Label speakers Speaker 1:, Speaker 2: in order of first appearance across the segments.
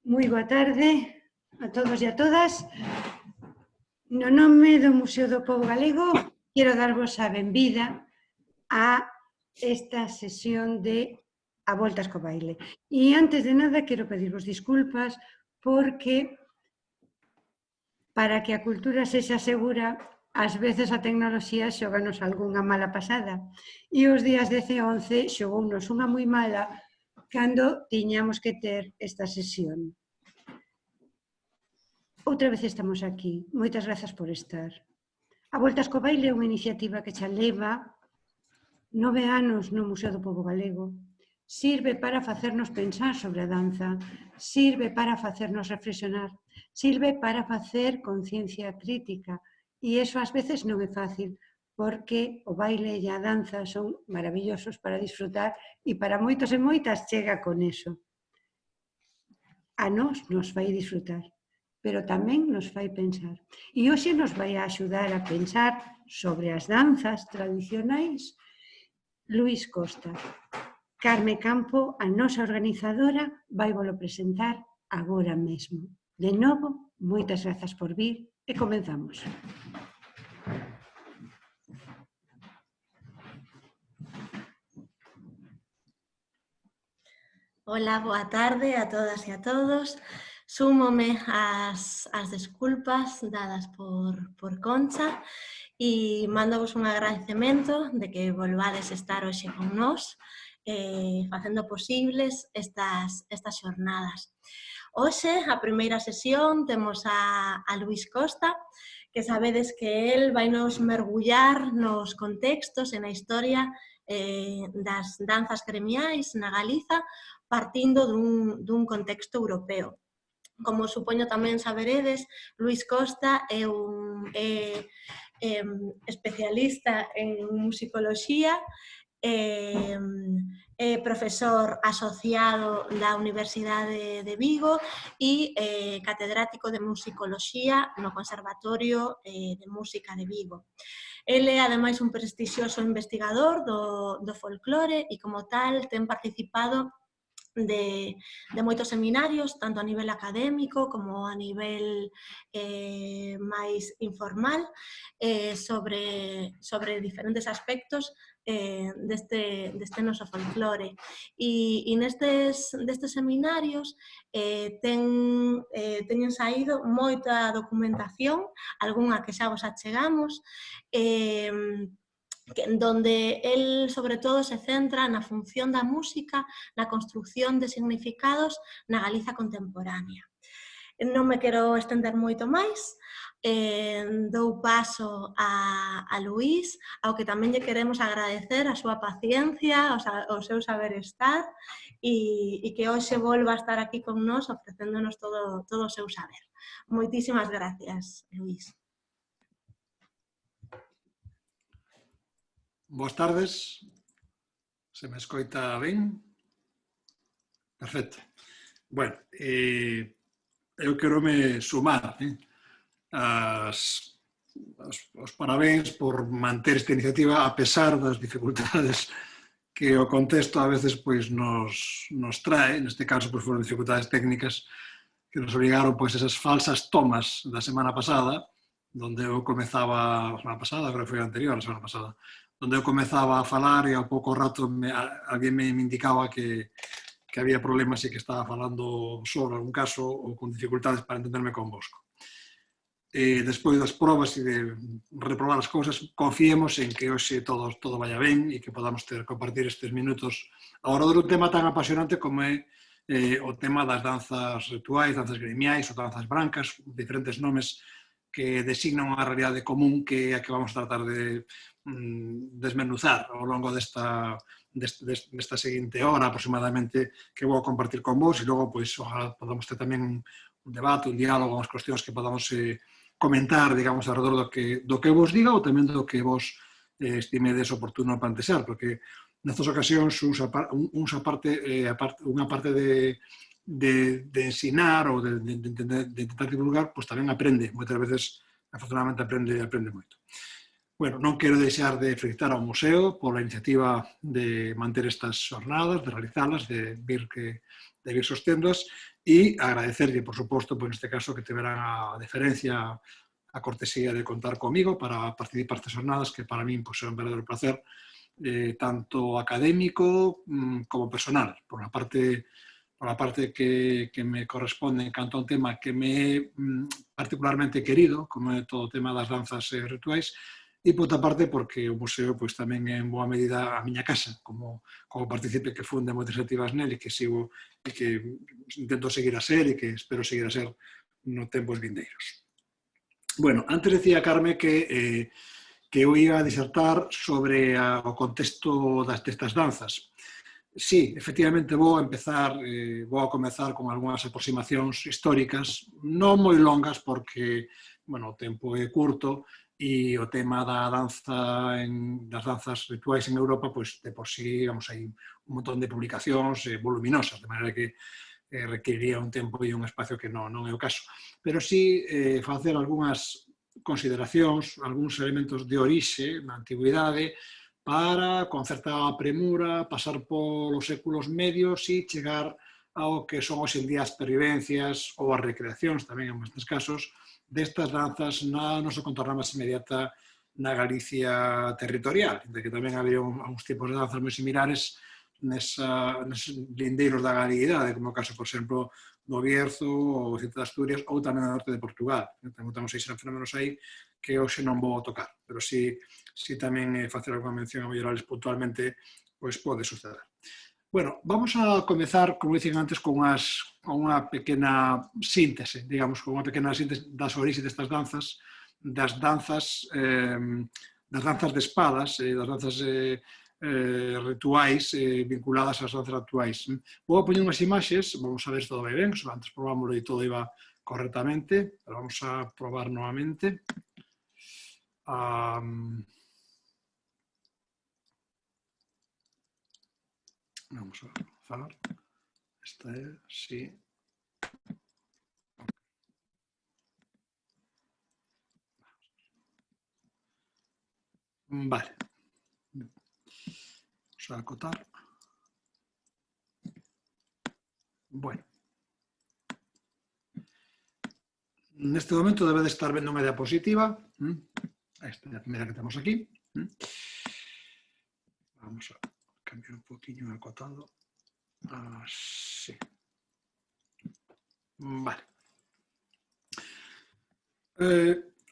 Speaker 1: Moi boa tarde a todos e a todas. No nome do Museo do Pobo Galego, quero darvos a benvida a esta sesión de A Voltas co Baile. E antes de nada, quero pedirvos disculpas porque para que a cultura sexa segura, ás veces a tecnoloxía xoganos algunha mala pasada. E os días 10 e 11 xogounos unha moi mala cando tiñamos que ter esta sesión. Outra vez estamos aquí. Moitas grazas por estar. A Voltas co Baile é unha iniciativa que xa leva 9 anos no Museo do Pobo Galego. Sirve para facernos pensar sobre a danza, sirve para facernos reflexionar, sirve para facer conciencia crítica. E iso ás veces non é fácil, porque o baile e a danza son maravillosos para disfrutar e para moitos e moitas chega con eso. A nos fai disfrutar, pero tamén nos fai pensar. E hoxe nos vai a axudar a pensar sobre as danzas tradicionais Luís Costa. Carme Campo, a nosa organizadora, vai volo presentar agora mesmo. De novo, moitas grazas por vir e comenzamos.
Speaker 2: Hola, boa tarde a todas e a todos. Súmome as desculpas dadas por Concha e mandovos un agradecemento de que volvades estar hoxe con nós facendo posibles estas xornadas. Hoxe, a primeira sesión, temos a Luís Costa, que sabedes que el vai nos mergullar nos contextos e na historia das danzas gremiais na Galiza, partindo dun contexto europeo. Como supoño tamén saberedes, Luís Costa é un especialista en musicoloxía, é profesor asociado da Universidade de Vigo e catedrático de musicoloxía no Conservatorio de Música de Vigo. Ele é, ademais, un prestixioso investigador do folclore e, como tal, ten participado de moitos seminarios, tanto a nivel académico como a nivel máis informal, sobre diferentes aspectos deste noso folclore. E destes seminarios teñen saído moita documentación, algunha que xa vos achegamos, donde el, sobre todo, se centra na función da música, na construción de significados na Galiza contemporánea. Non me quero estender moito máis, dou paso a Luís, ao que tamén lle queremos agradecer a súa paciencia, o seu saber estar, e que hoxe volva a estar aquí con nós ofrecéndonos todo o seu saber. Moitísimas gracias, Luís.
Speaker 3: Boas tardes, se me escoita ben? Perfecto. Bueno, eu quero me sumar aos parabéns por manter esta iniciativa a pesar das dificultades que o contexto a veces nos trae, neste caso foron dificultades técnicas que nos obrigaron esas falsas tomas da semana pasada, donde eu comezaba, a semana pasada, creo que foi a anterior, a semana pasada, onde eu comezaba a falar e ao pouco rato alguén me indicaba que había problemas e que estaba falando só en algún caso ou con dificultades para entenderme convosco. Despois das probas e de reprobar as cousas, confiemos en que hoxe todo vaya ben e que podamos compartir estes minutos ao redor dun tema tan apasionante como é o tema das danzas rituais, danzas gremiais ou danzas brancas, diferentes nomes que designan unha realidade común que é a que vamos a tratar de desmenuzar ao longo desta seguinte hora aproximadamente que vou a compartir con vos e logo ojalá podamos ter tamén un debate, un diálogo, unhas cuestións que podamos comentar, digamos, alrededor do que vos diga ou tamén do que vos estimedes oportuno plantexar, porque nestas ocasións unha parte de ensinar ou de intentar divulgar, tamén aprende, moitas veces, afortunadamente, aprende moito. Bueno, non quero deixar de felicitar ao Museo pola iniciativa de manter estas xornadas, de realizalas, de vir sostendoas, e agradecerlle, por suposto, neste caso, que tiveran a deferencia, a cortesía de contar comigo para participar estas jornadas, que para min é un verdadero placer, tanto académico como personal, por la parte que me corresponde en canto a un tema que me é particularmente querido, como é todo o tema das danzas rituais, e por outra parte porque o museo tamén é en boa medida a miña casa, como partícipe que funde moitas iniciativas nel e que sigo e que intento seguir a ser e que espero seguir a ser no tempos vindeiros. Bueno, antes decía Carme que eu ia a disertar sobre o contexto destas danzas. Sí, efectivamente vou a comezar con algunhas aproximacións históricas, non moi longas porque o tempo é curto e o tema das danzas rituais en Europa, de por sí, hai un montón de publicacións voluminosas, de maneira que requeriría un tempo e un espacio que non é o caso. Pero sí facer algunhas consideracións, algúns elementos de orixe na antigüidade, para, con certa premura, pasar polos séculos medios e chegar ao que son hoxe en día as pervivencias ou as recreacións, tamén en estes casos, destas danzas na nosa contorna máis inmediata na Galicia territorial, de que tamén había uns tipos de danzas moi similares neses lindeiros da galeguidade, como o caso, por exemplo, do Bierzo, ou Cite de Asturias, ou tamén no norte de Portugal. Temos aí fenómenos aí que hoxe non vou tocar, pero si tamén facer alguna mención a mellorales puntualmente, pode suceder. Bueno, vamos a comezar, como dicen antes, con unha pequena síntese, digamos, con unha pequena síntese das orixes destas danzas, das danzas de espadas, das danzas rituais vinculadas ás danzas actuais. Vou a poñer unhas imaxes, vamos a ver se todo vai ben, antes probámoslo e todo iba correctamente, pero vamos a probar novamente. Vamos a comenzar. Esta é, sí. Vale. Vamos a acotar. Bueno. Neste momento debe de estar vendo unha diapositiva. Esta é a primeira que temos aquí. Vamos a cambiar un poquinho o acotado. Así. Vale.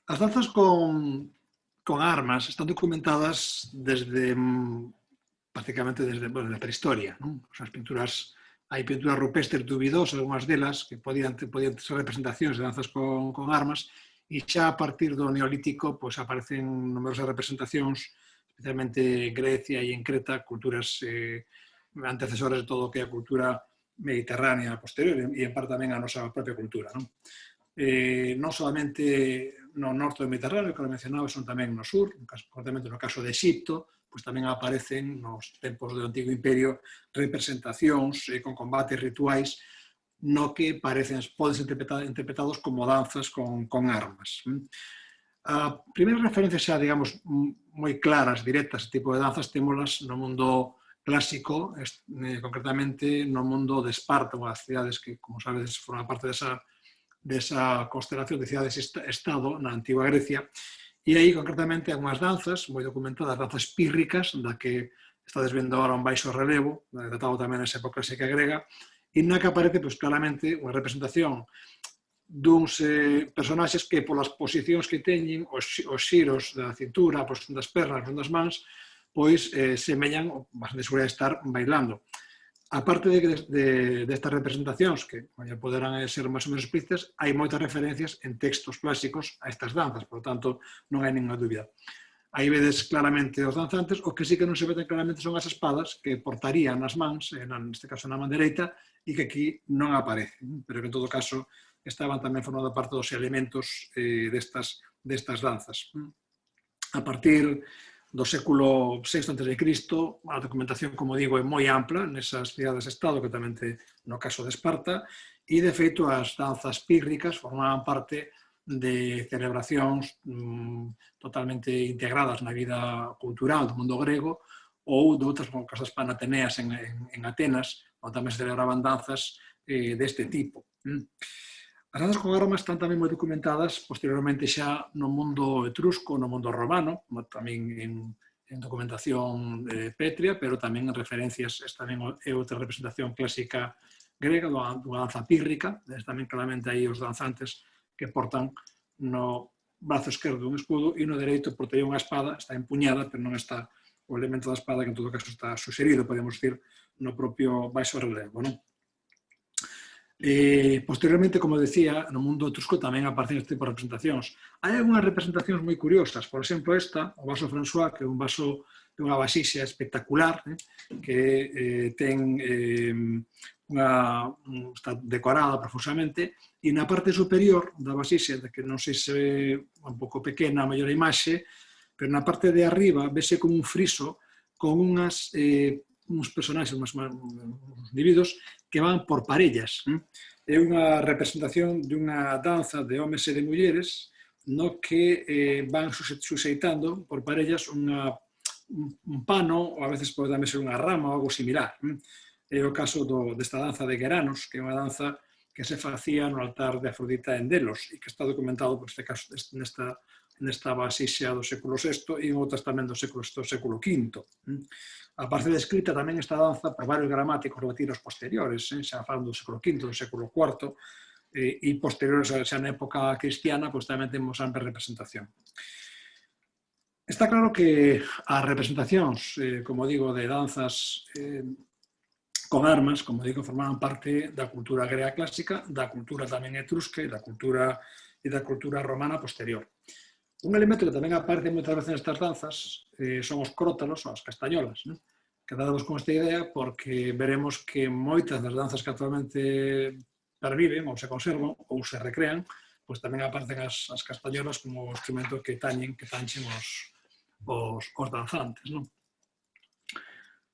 Speaker 3: As danzas con armas están documentadas desde prácticamente desde a prehistoria. As pinturas, hai pinturas rupestres duvidosas, algunhas delas, que podían ser representacións de danzas con armas, e xa a partir do Neolítico aparecen numerosas representacións, especialmente en Grecia e en Creta, culturas antecesoras de todo o que é a cultura mediterránea posterior e en parte tamén a nosa propia cultura. Non solamente no norte do Mediterráneo, que lo mencionaba, son tamén no sur, concretamente no caso de Exipto, tamén aparecen nos tempos do Antigo Imperio representacións con combates rituais no que poden ser interpretados como danzas con armas. A primeira referencia xa, digamos, moi claras, directas, este tipo de danzas, témolas no mundo clásico, concretamente no mundo de Esparta, unha das cidades que, como sabedes, forma parte desa constelación de cidades-estado na antigua Grecia, e aí, concretamente, hai unhas danzas moi documentadas, danzas pírricas, da que estades vendo agora un baixo relevo, datado tamén nesa época clásica grega, e na que aparece claramente unha representación duns personaxes que polas posicións que teñen, os xiros da cintura, a posición das pernas, das mans, semellan bastante segura de estar bailando. A parte destas representacións, que poderán ser máis ou menos explícitas, hai moitas referencias en textos clásicos a estas danzas, por tanto, non hai ninguna dúbida. Aí vedes claramente os danzantes, o que sí que non se ve tan claramente son as espadas que portarían nas mans, neste caso na man dereita, e que aquí non aparecen, pero que en todo caso estaban tamén formando parte dos elementos destas danzas. A partir do século VI a.C., a documentación, como digo, é moi ampla nesas cidades-estado, que tamén no caso de Esparta, e, de feito, as danzas pírricas formaban parte de celebracións totalmente integradas na vida cultural do mundo grego ou de outras, como as panateneas en Atenas, onde tamén se celebraban danzas deste tipo. As danzas con armas están tamén moi documentadas posteriormente xa no mundo etrusco, no mundo romano, tamén en documentación pétrea, pero tamén en referencias, esta tamén é outra representación clásica grega, dunha danza pírrica, tamén claramente aí os danzantes que portan no brazo esquerdo un escudo e no dereito portaría unha espada, está empuñada, pero non está o elemento da espada que en todo caso está suxerido, podemos decir, no propio baixo relevo, non? Posteriormente, como decía, no mundo etrusco tamén aparecen este tipo de representacións. Hai algunhas representacións moi curiosas, por exemplo esta, o vaso François, que é un vaso de unha vasixia espectacular, que ten está decorada profusamente, e na parte superior da vasixia, que non sei se é un pouco pequena a mellor imaxe, pero na parte de arriba vese como un friso con uns personaxes, uns individuos que van por parellas. É unha representación dunha danza de homes e de mulleres no que van suxeitando por parellas un pano, ou a veces pode tamén ser unha rama ou algo similar. É o caso desta danza de Geranos, que é unha danza que se facía no altar de Afrodita en Delos e que está documentado, por este caso, nesta vasixia do século VI e en outras tamén do século V. Aparece descrita tamén esta danza por varios gramáticos latinos posteriores, xa falando do século V, do século IV, e posteriores xa na época cristiana, pois tamén temos ampla representación. Está claro que as representacións, como digo, de danzas con armas, como digo, formaban parte da cultura grega clásica, da cultura tamén etrusca e da cultura romana posterior. Un elemento que tamén aparece moitas veces nestas danzas son os crótalos ou as castañolas. Quedadevos con esta idea porque veremos que moitas das danzas que actualmente perviven ou se conservan ou se recrean, pois tamén aparecen as castañolas como instrumento que tanchen os danzantes.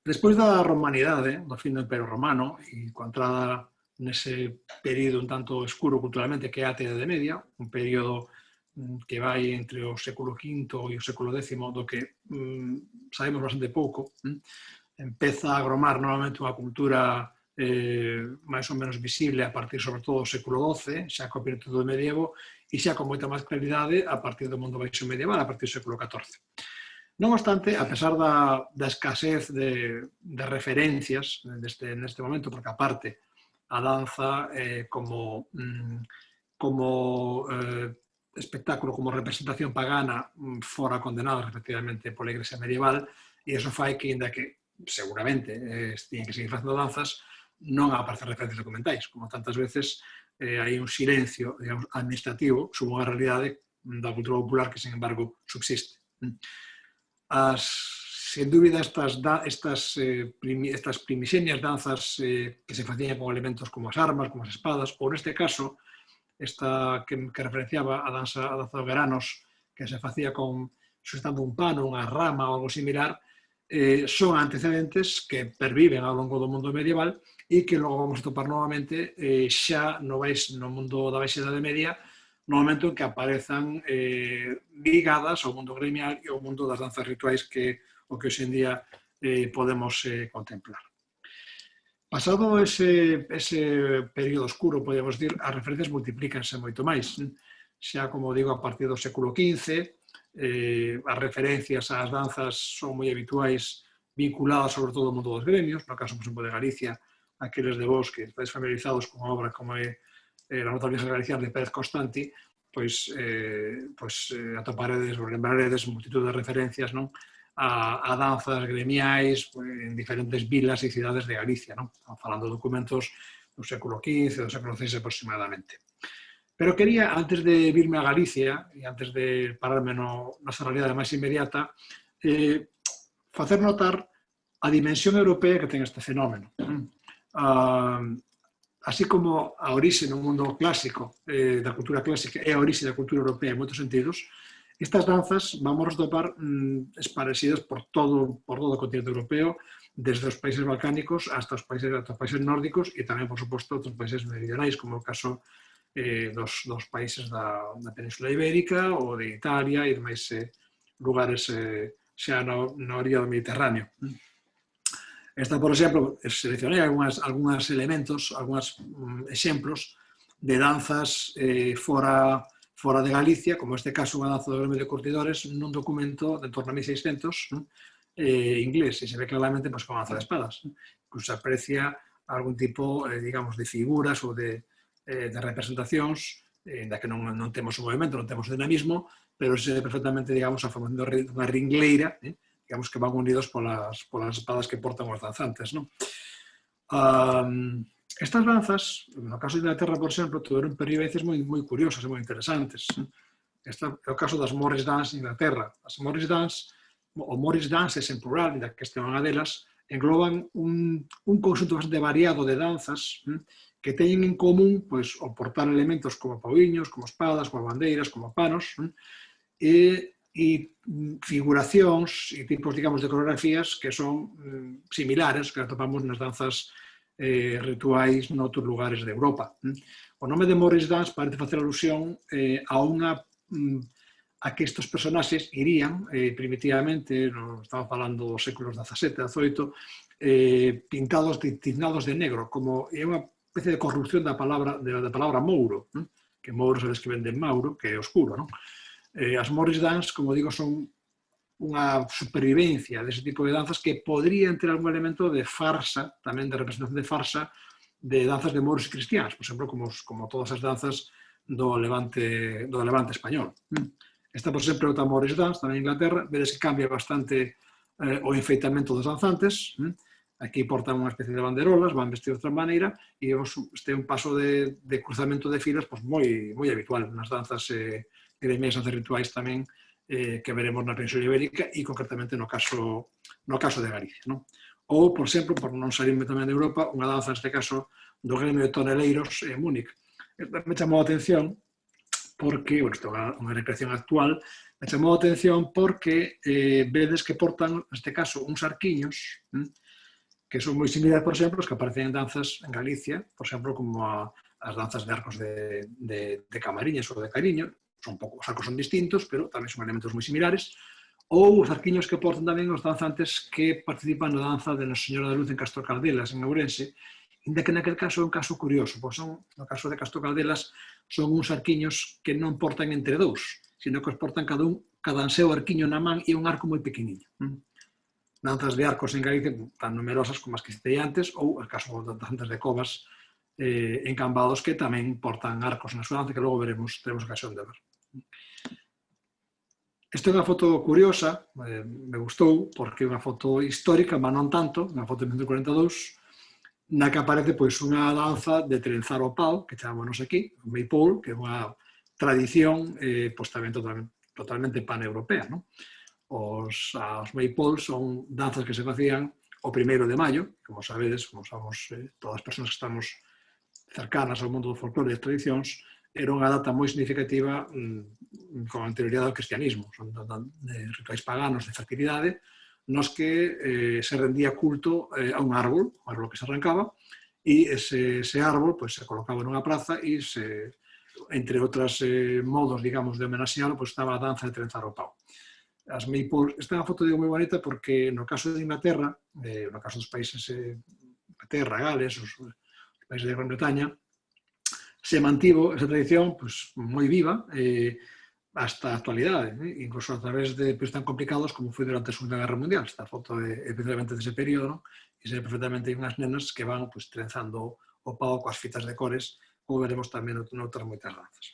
Speaker 3: Despois da romanidade, do fin do Imperio Romano, e coa entrada nese período un tanto escuro culturalmente que é a Idade Media, un período que vai entre o século V e o século X, do que sabemos bastante pouco, empeza a agromar novamente unha cultura máis ou menos visible a partir, sobre todo, do século XII, xa co período do medievo, e xa con moita máis claridade a partir do mundo baixo medieval, a partir do século XIV. Non obstante, a pesar da escasez de referencias neste momento, porque aparte a danza como espectáculo, como representación pagana, fora condenada respectivamente pola Igrexa medieval, e iso fai que, ainda que seguramente tiñen que seguir facendo danzas, non aparecen referencias documentais, como tantas veces hai un silencio, digamos, administrativo sobre unha realidade da cultura popular que, sin embargo, subsiste. Sen dúbida, estas primixenias danzas que se facían con elementos como as armas, como as espadas, ou neste caso, esta que referenciaba a danza dos Geranos, que se facía sustentando un pano, unha rama ou algo similar, son antecedentes que perviven ao longo do mundo medieval e que logo vamos a topar novamente xa no mundo da Baixa Idade Media, no momento en que aparezan ligadas ao mundo gremial e ao mundo das danzas rituais que o que hoxe en día podemos contemplar. Pasado ese período oscuro, podemos dir, as referencias multiplícanse moito máis. Xa, como digo, a partir do século XV, as referencias ás danzas son moi habituais, vinculadas sobre todo ao mundo dos gremios, no caso, por exemplo, de Galicia, aqueles de vos que estáis familiarizados con a obra como é La Nota Viejas Galicianas de Pérez Constanti, pois atoparedes ou lembraredes multitud de referencias a danzas gremiais en diferentes vilas e cidades de Galicia. Estamos falando de documentos do século XV, do século XVI aproximadamente. Pero quería, antes de virme a Galicia e antes de pararme nosa realidade máis inmediata, facer notar a dimensión europea que ten este fenómeno. Así como a orixe no mundo clásico, da cultura clásica, é a orixe da cultura europea en moitos sentidos, estas danzas vamos a topar esparecidas por todo o continente europeo, desde os países balcánicos hasta os países nórdicos e tamén, por suposto, outros países meridionais, como o caso dos países da Península Ibérica ou de Italia e demais lugares xa na orilla do Mediterráneo. Esta, por exemplo, seleccionei algúns elementos, algúns exemplos de danzas fora de Galicia, como este caso unha danza do gremio de curtidores nun documento de torno a 1600 inglés, e se ve claramente pues, con danza de espadas, que se aprecia algún tipo, digamos, de figuras ou de representacións, da que non temos o movimento, non temos o dinamismo, pero se ve perfectamente, digamos, a formación dunha ringleira, digamos que van unidos polas espadas que portan os danzantes, non? Estas danzas, no caso de Inglaterra, por exemplo, tiveron peripecias moi curiosas e moi interesantes. Este é o caso das Morris Dance en Inglaterra. As Morris Dance, o Morris Dances en plural, da que este é unha delas, engloban un conxunto bastante variado de danzas que teñen en común pois, o portar elementos como pauiños, como espadas, como bandeiras, como panos, e figuracións e tipos, digamos, de coreografías que son similares que atopamos nas danzas rituais noutros lugares de Europa. O nome de Morris Dance parece facer alusión a que estes personaxes irían primitivamente, estamos falando dos séculos XVII, XVIII, pintados, tiznados de negro, como é unha especie de corrupción da palabra mouro, que mouro sabes que ven de Mauro, que é oscuro, non? As Morris Dance, como digo, son unha supervivencia dese tipo de danzas que podrían ter algún elemento de farsa, tamén de representación de farsa, de danzas de moros cristianos, por exemplo, como todas as danzas do Levante español. Esta, por exemplo, é outra Morris Dance, tamén en Inglaterra, vedes que cambia bastante o enfeitamento dos danzantes. Aquí portan unha especie de banderolas, van vestidos de outra maneira, e este é un paso de cruzamento de filas moi habitual nas danzas gremias, danzas rituais tamén, que veremos na Península Ibérica e concretamente no caso de Galicia. Ou, por exemplo, por non salirme tamén de Europa, unha danza, neste caso, do gremio de toneleiros en Múnich. Me chamou a atención porque, isto é unha recreación actual, me chamou a atención porque vedes que portan, neste caso, uns arquiños que son moi similares, por exemplo, os que aparecen en danzas en Galicia, por exemplo, como as danzas de arcos de Camariñas ou de Cariño. Os arcos son distintos, pero tamén son elementos moi similares, ou os arquiños que portan tamén os danzantes que participan na danza de Nosa Señora da Luz en Castro Caldelas, en Ourense, inda que naquele caso é un caso curioso, pois no caso de Castro Caldelas son uns arquiños que non portan entre dous, sino que os portan cada seu arquiño na man e un arco moi pequeniño. Danzas de arcos en Galicia tan numerosas como as que citei antes, ou o caso de danzas de covas encambados que tamén portan arcos na súa danza, que logo teremos ocasión de ver. Esta é unha foto curiosa, me gustou, porque é unha foto histórica, mas non tanto, unha foto de 1942, na que aparece unha danza de trenzar o pau, que chamamos aquí, o Maypole, que é unha tradición tamén totalmente paneuropea. Os Maypoles son danzas que se facían o 1 de maio, como sabedes, como sabemos todas as persoas que estamos cercanas ao mundo do folclore e das tradicións, era unha data moi significativa con anterioridade ao cristianismo. Son rituais paganos de fertilidade nos que se rendía culto a un árbol que se arrancaba, e ese árbol se colocaba nunha praza e, entre outros modos, digamos, de homenaxealo, estaba a danza de trenzar o pau. As Maypoles, esta é unha foto moi bonita porque no caso de Inglaterra, no caso dos países Inglaterra, Gales, os países de Gran Bretaña, se mantivo esa tradición moi viva hasta a actualidade, incluso a través de períodos tan complicados como foi durante a Segunda Guerra Mundial. Esta foto é precisamente dese período, e se ve perfectamente unhas nenas que van trenzando o pau coas fitas de cores, como veremos tamén noutras moitas danzas.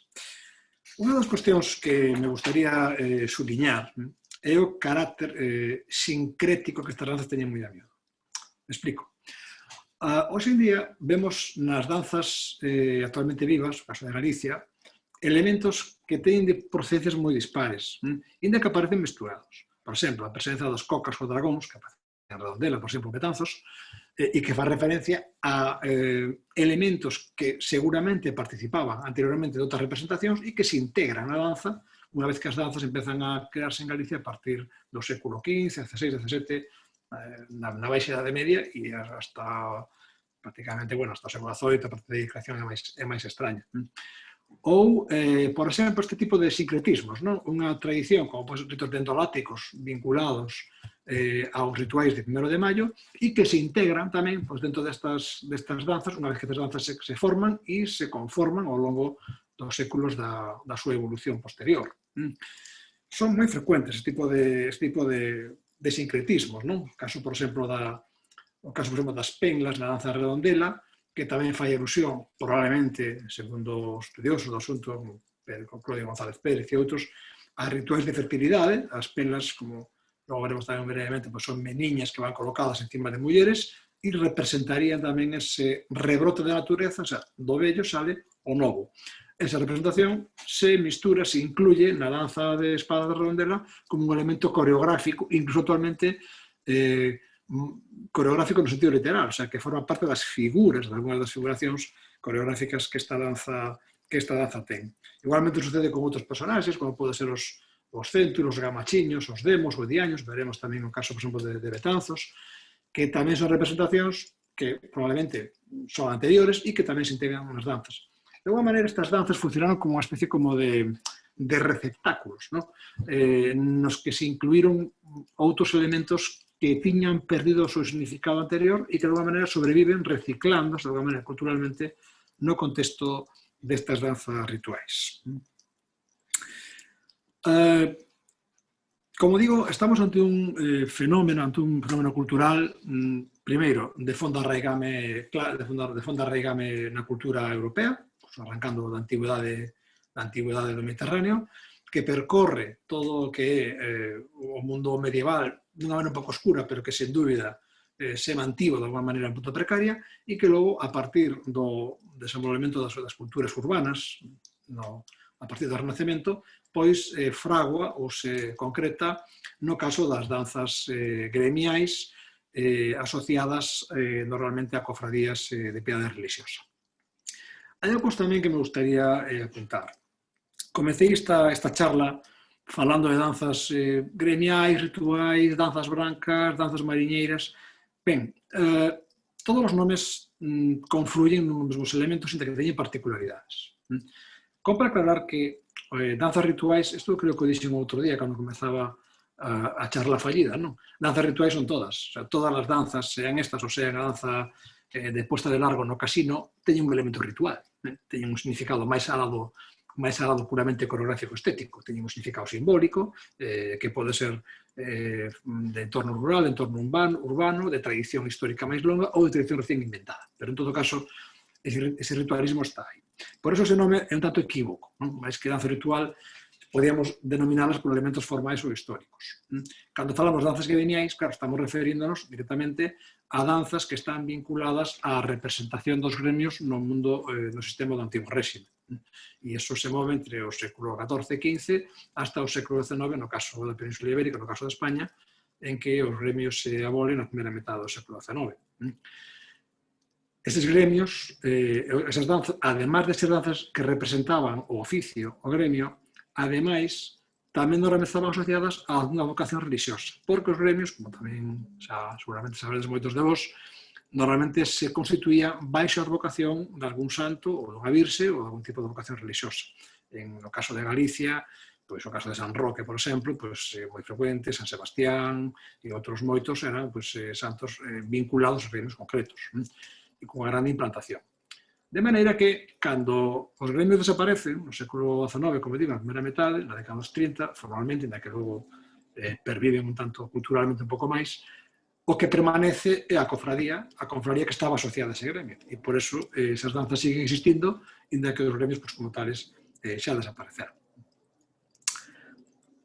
Speaker 3: Unha das cuestións que me gustaría subliñar é o carácter sincrético que estas danzas teñen moi a miúdo. Me explico. Hoxe en día vemos nas danzas actualmente vivas, no caso de Galicia, elementos que teñen de procedencias moi dispares, inda que aparecen mesturados. Por exemplo, a presenza dos cocas ou dragóns, que aparecen en Redondela, por exemplo, Betanzos, e que fa referencia a elementos que seguramente participaban anteriormente de outras representacións e que se integran na danza unha vez que as danzas empezan a crearse en Galicia a partir do século XV, XVI, XVII, na Baixa Idade Media e hasta prácticamente, hasta o século XVIII, a partir de creación é máis extraña. Ou, por exemplo, este tipo de sincretismos, non? Unha tradición como os ritos dentoláticos vinculados aos rituais de 1 de maio e que se integran tamén dentro destas danzas, unha vez que estas danzas se forman e se conforman ao longo dos séculos da súa evolución posterior. Son moi frecuentes este tipo de sincretismos, non? O caso, por exemplo, das penlas na danza redondela, que tamén fai alusión, probablemente, segundo os estudiosos do asunto, Claudio González Pérez e outros, a rituais de fertilidade. As penlas, como logo veremos tamén brevemente, son meniñas que van colocadas encima de mulleres e representarían tamén ese rebrote da natureza, o sea, do vello sale o novo. Esa representación se mistura, se incluye na danza de espada de redondela como un elemento coreográfico, incluso actualmente coreográfico no sentido literal, o sea, que forma parte das figuras, de algunas das figuracións coreográficas que esta danza ten. Igualmente sucede con outros personaxes, como pode ser os cénturos, os gamachiños, os demos, os diaños, veremos tamén o caso, por exemplo, de Betanzos, que tamén son representacións que probablemente son anteriores e que tamén se integran nas danzas. De alguma maneira, estas danzas funcionaron como unha especie como de receptáculos, nos que se incluíron outros elementos que tiñan perdido o seu significado anterior e que de alguma maneira sobreviven reciclándose de alguma maneira culturalmente no contexto destas danzas rituais. Como digo, estamos ante un fenómeno cultural, primeiro, de fondo arraigame na cultura europea, arrancando da antigüidade do Mediterráneo, que percorre todo o que é o mundo medieval dunha maneira un pouco oscura, pero que, sen dúbida, se mantivo de alguma maneira en punto precaria e que logo, a partir do desenvolvemento das culturas urbanas, a partir do Renacemento, pois fragua ou se concreta no caso das danzas gremiais asociadas normalmente a cofradías de piedade religiosa. Hai algo tamén que me gustaría apuntar. Comecei esta charla falando de danzas gremiais, rituais, danzas brancas, danzas mariñeiras. Ben, todos os nomes confluyen nos mesmos elementos entre que teñen particularidades. Compre aclarar que danzas rituais, isto creo que o dixen outro día cando comezaba a charla fallida, non? Danzas rituais son todas, todas as danzas, sean estas ou sean a danza de posta de largo no casino, teñen un elemento ritual, teñen un significado máis alado puramente coreográfico estético, teñen un significado simbólico que pode ser de entorno rural, de entorno urbano, de tradición histórica máis longa ou de tradición recién inventada. Pero en todo caso, ese ritualismo está aí. Por eso ese nome é un tanto equívoco, máis que danza ritual, podíamos denominalas por elementos formais ou históricos. Cando falamos de danzas gremiais, claro, estamos referíndonos directamente a danzas que están vinculadas á representación dos gremios no mundo, no sistema do antigo réxime. E iso se move entre o século XIV e XV hasta o século XIX, no caso da Península Ibérica, no caso de España, en que os gremios se abolen na primeira metade do século XIX. Estes gremios, esas danzas, además de ser danzas que representaban o oficio, o gremio, ademais, tamén nos estaban asociadas a unha vocación religiosa, porque os gremios, como tamén seguramente sabedes moitos de vos, normalmente se constituía baixo a vocación de algún santo ou dunha virxe ou de algún tipo de vocación religiosa. No caso de Galicia, o caso de San Roque, por exemplo, moi frecuente, San Sebastián e outros moitos eran santos vinculados a gremios concretos e con unha grande implantación. De maneira que, cando os gremios desaparecen, no século XIX, como digo, na primeira metade, na década dos 30, formalmente, na que logo perviven un tanto culturalmente un pouco máis, o que permanece é a cofradía que estaba asociada a ese gremio. E por eso esas danzas siguen existindo, inda que os gremios, como tales, xa desapareceron.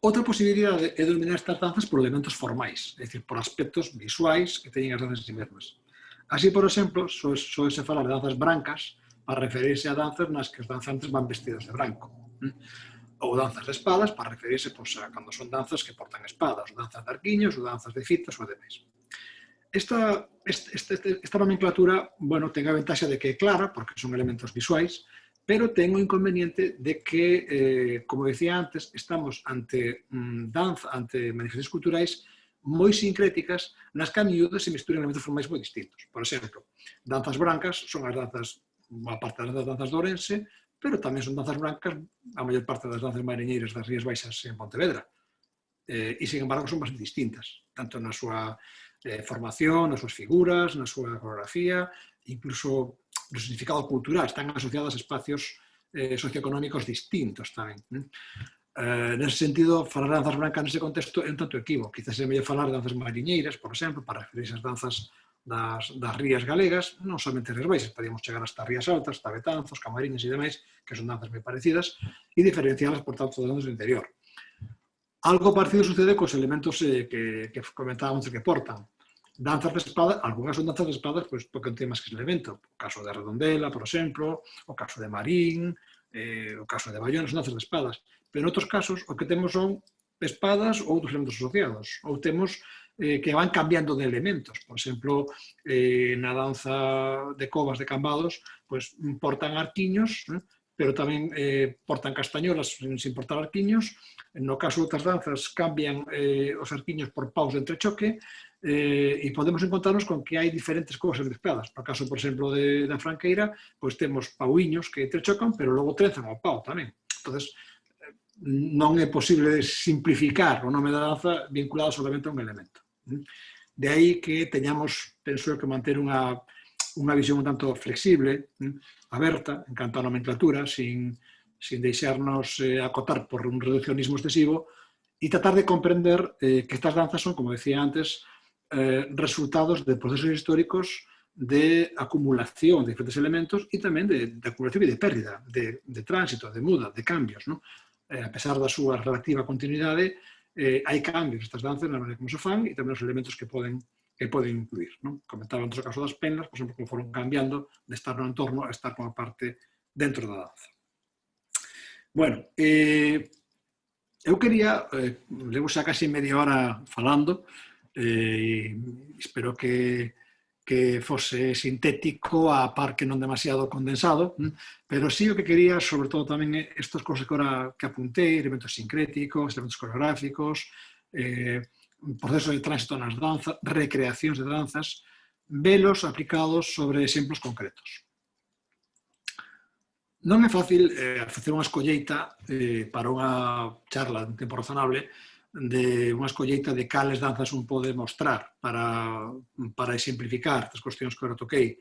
Speaker 3: Outra posibilidade é denominar estas danzas por elementos formais, é dicir, por aspectos visuais que teñen as danzas en sí mesmas. Así, por exemplo, soese falar de danzas brancas para referirse a danzas nas que os danzantes van vestidos de branco. Ou danzas de espadas para referirse a cando son danzas que portan espadas, ou danzas de arquiños, ou danzas de fitas ou demais. Esta nomenclatura, ten a ventaxa de que é clara, porque son elementos visuais, pero ten o inconveniente de que, como decía antes, estamos ante manifestacións culturais moi sincréticas nas que a miúdo se misturan elementos formais moi distintos. Por exemplo, danzas brancas son as danzas, a parte das danzas de Ourense, pero tamén son danzas brancas a maior parte das danzas mariñeiras das Rías Baixas en Pontevedra. E, sin embargo, son bastante distintas, tanto na súa formación, nas súas figuras, na súa coreografía, incluso no significado cultural, están asociadas a espacios socioeconómicos distintos tamén. Nese sentido, falar de danzas brancas nese contexto é un tanto equívoco. Quizás é mellor falar de danzas mariñeiras, por exemplo, para referirse ás danzas das rías galegas, non somente Rías Baixas, podíamos chegar hasta Rías Altas, hasta Betanzos, Camariñas e demais, que son danzas moi parecidas, e diferenciadas, por tanto, das danzas do interior. Algo parecido sucede cos elementos que comentábamos que portan. Danzas de espada, algunhas son danzas de espadas porque non ten máis que ese elemento. O caso de Redondela, por exemplo, o caso de Marín, o caso de Bayona, son danzas de espadas. Pero en outros casos, o que temos son espadas ou outros elementos asociados. Ou temos que van cambiando de elementos. Por exemplo, na danza de covas de Cambados, portan arquiños, pero tamén portan castañolas sin portar arquiños. No caso de outras danzas, cambian os arquiños por paus de entrechoque, e podemos encontrarnos con que hai diferentes cousas mezcladas. No caso, por exemplo, da Franqueira, temos pauiños que entrechocan, pero logo trenzan ao pau tamén. Entón, non é posible simplificar o nome da danza vinculado solamente a un elemento. De aí que teñamos, penso que manter unha visión un tanto flexible, aberta, en canto a nomenclatura, sin deixarnos acotar por un reduccionismo excesivo, e tratar de comprender que estas danzas son, como decía antes, resultados de procesos históricos de acumulación de diferentes elementos e tamén de acumulación e de pérdida, de tránsito, de muda, de cambios. A pesar da súa relativa continuidade, hai cambios nestas danzas na maneira como se fan e tamén os elementos que poden incluir. Comentaba en outro caso das pennas, por exemplo, como foron cambiando de estar no entorno a estar como parte dentro da danza. Bueno, eu quería, levo xa casi media hora falando, espero que fose sintético a par que non demasiado condensado, pero sí o que quería, sobre todo tamén, estas cosas que ahora que apuntei, elementos sincréticos, elementos coreográficos, procesos de tránsito nas danzas, recreacións de danzas, velos aplicados sobre exemplos concretos. Non é fácil facer unha escolleita para unha charla de un tempo razonable, de unha escolleita de cales danzas un pode mostrar para exemplificar estas cuestións que agora toquei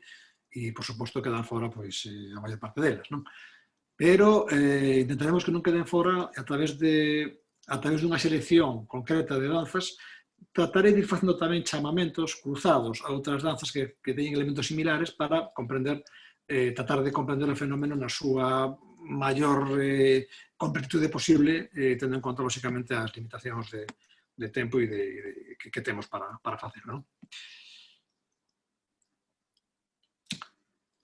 Speaker 3: e, por suposto, quedan fora a maior parte delas. Pero intentaremos que non queden fora a través dunha selección concreta de danzas. Tratarei de ir facendo tamén chamamentos cruzados a outras danzas que teñen elementos similares para tratar de comprender o fenómeno na súa maior completitude posible, tendo en conta, lóxicamente, as limitacións de tempo e que temos para facerlo.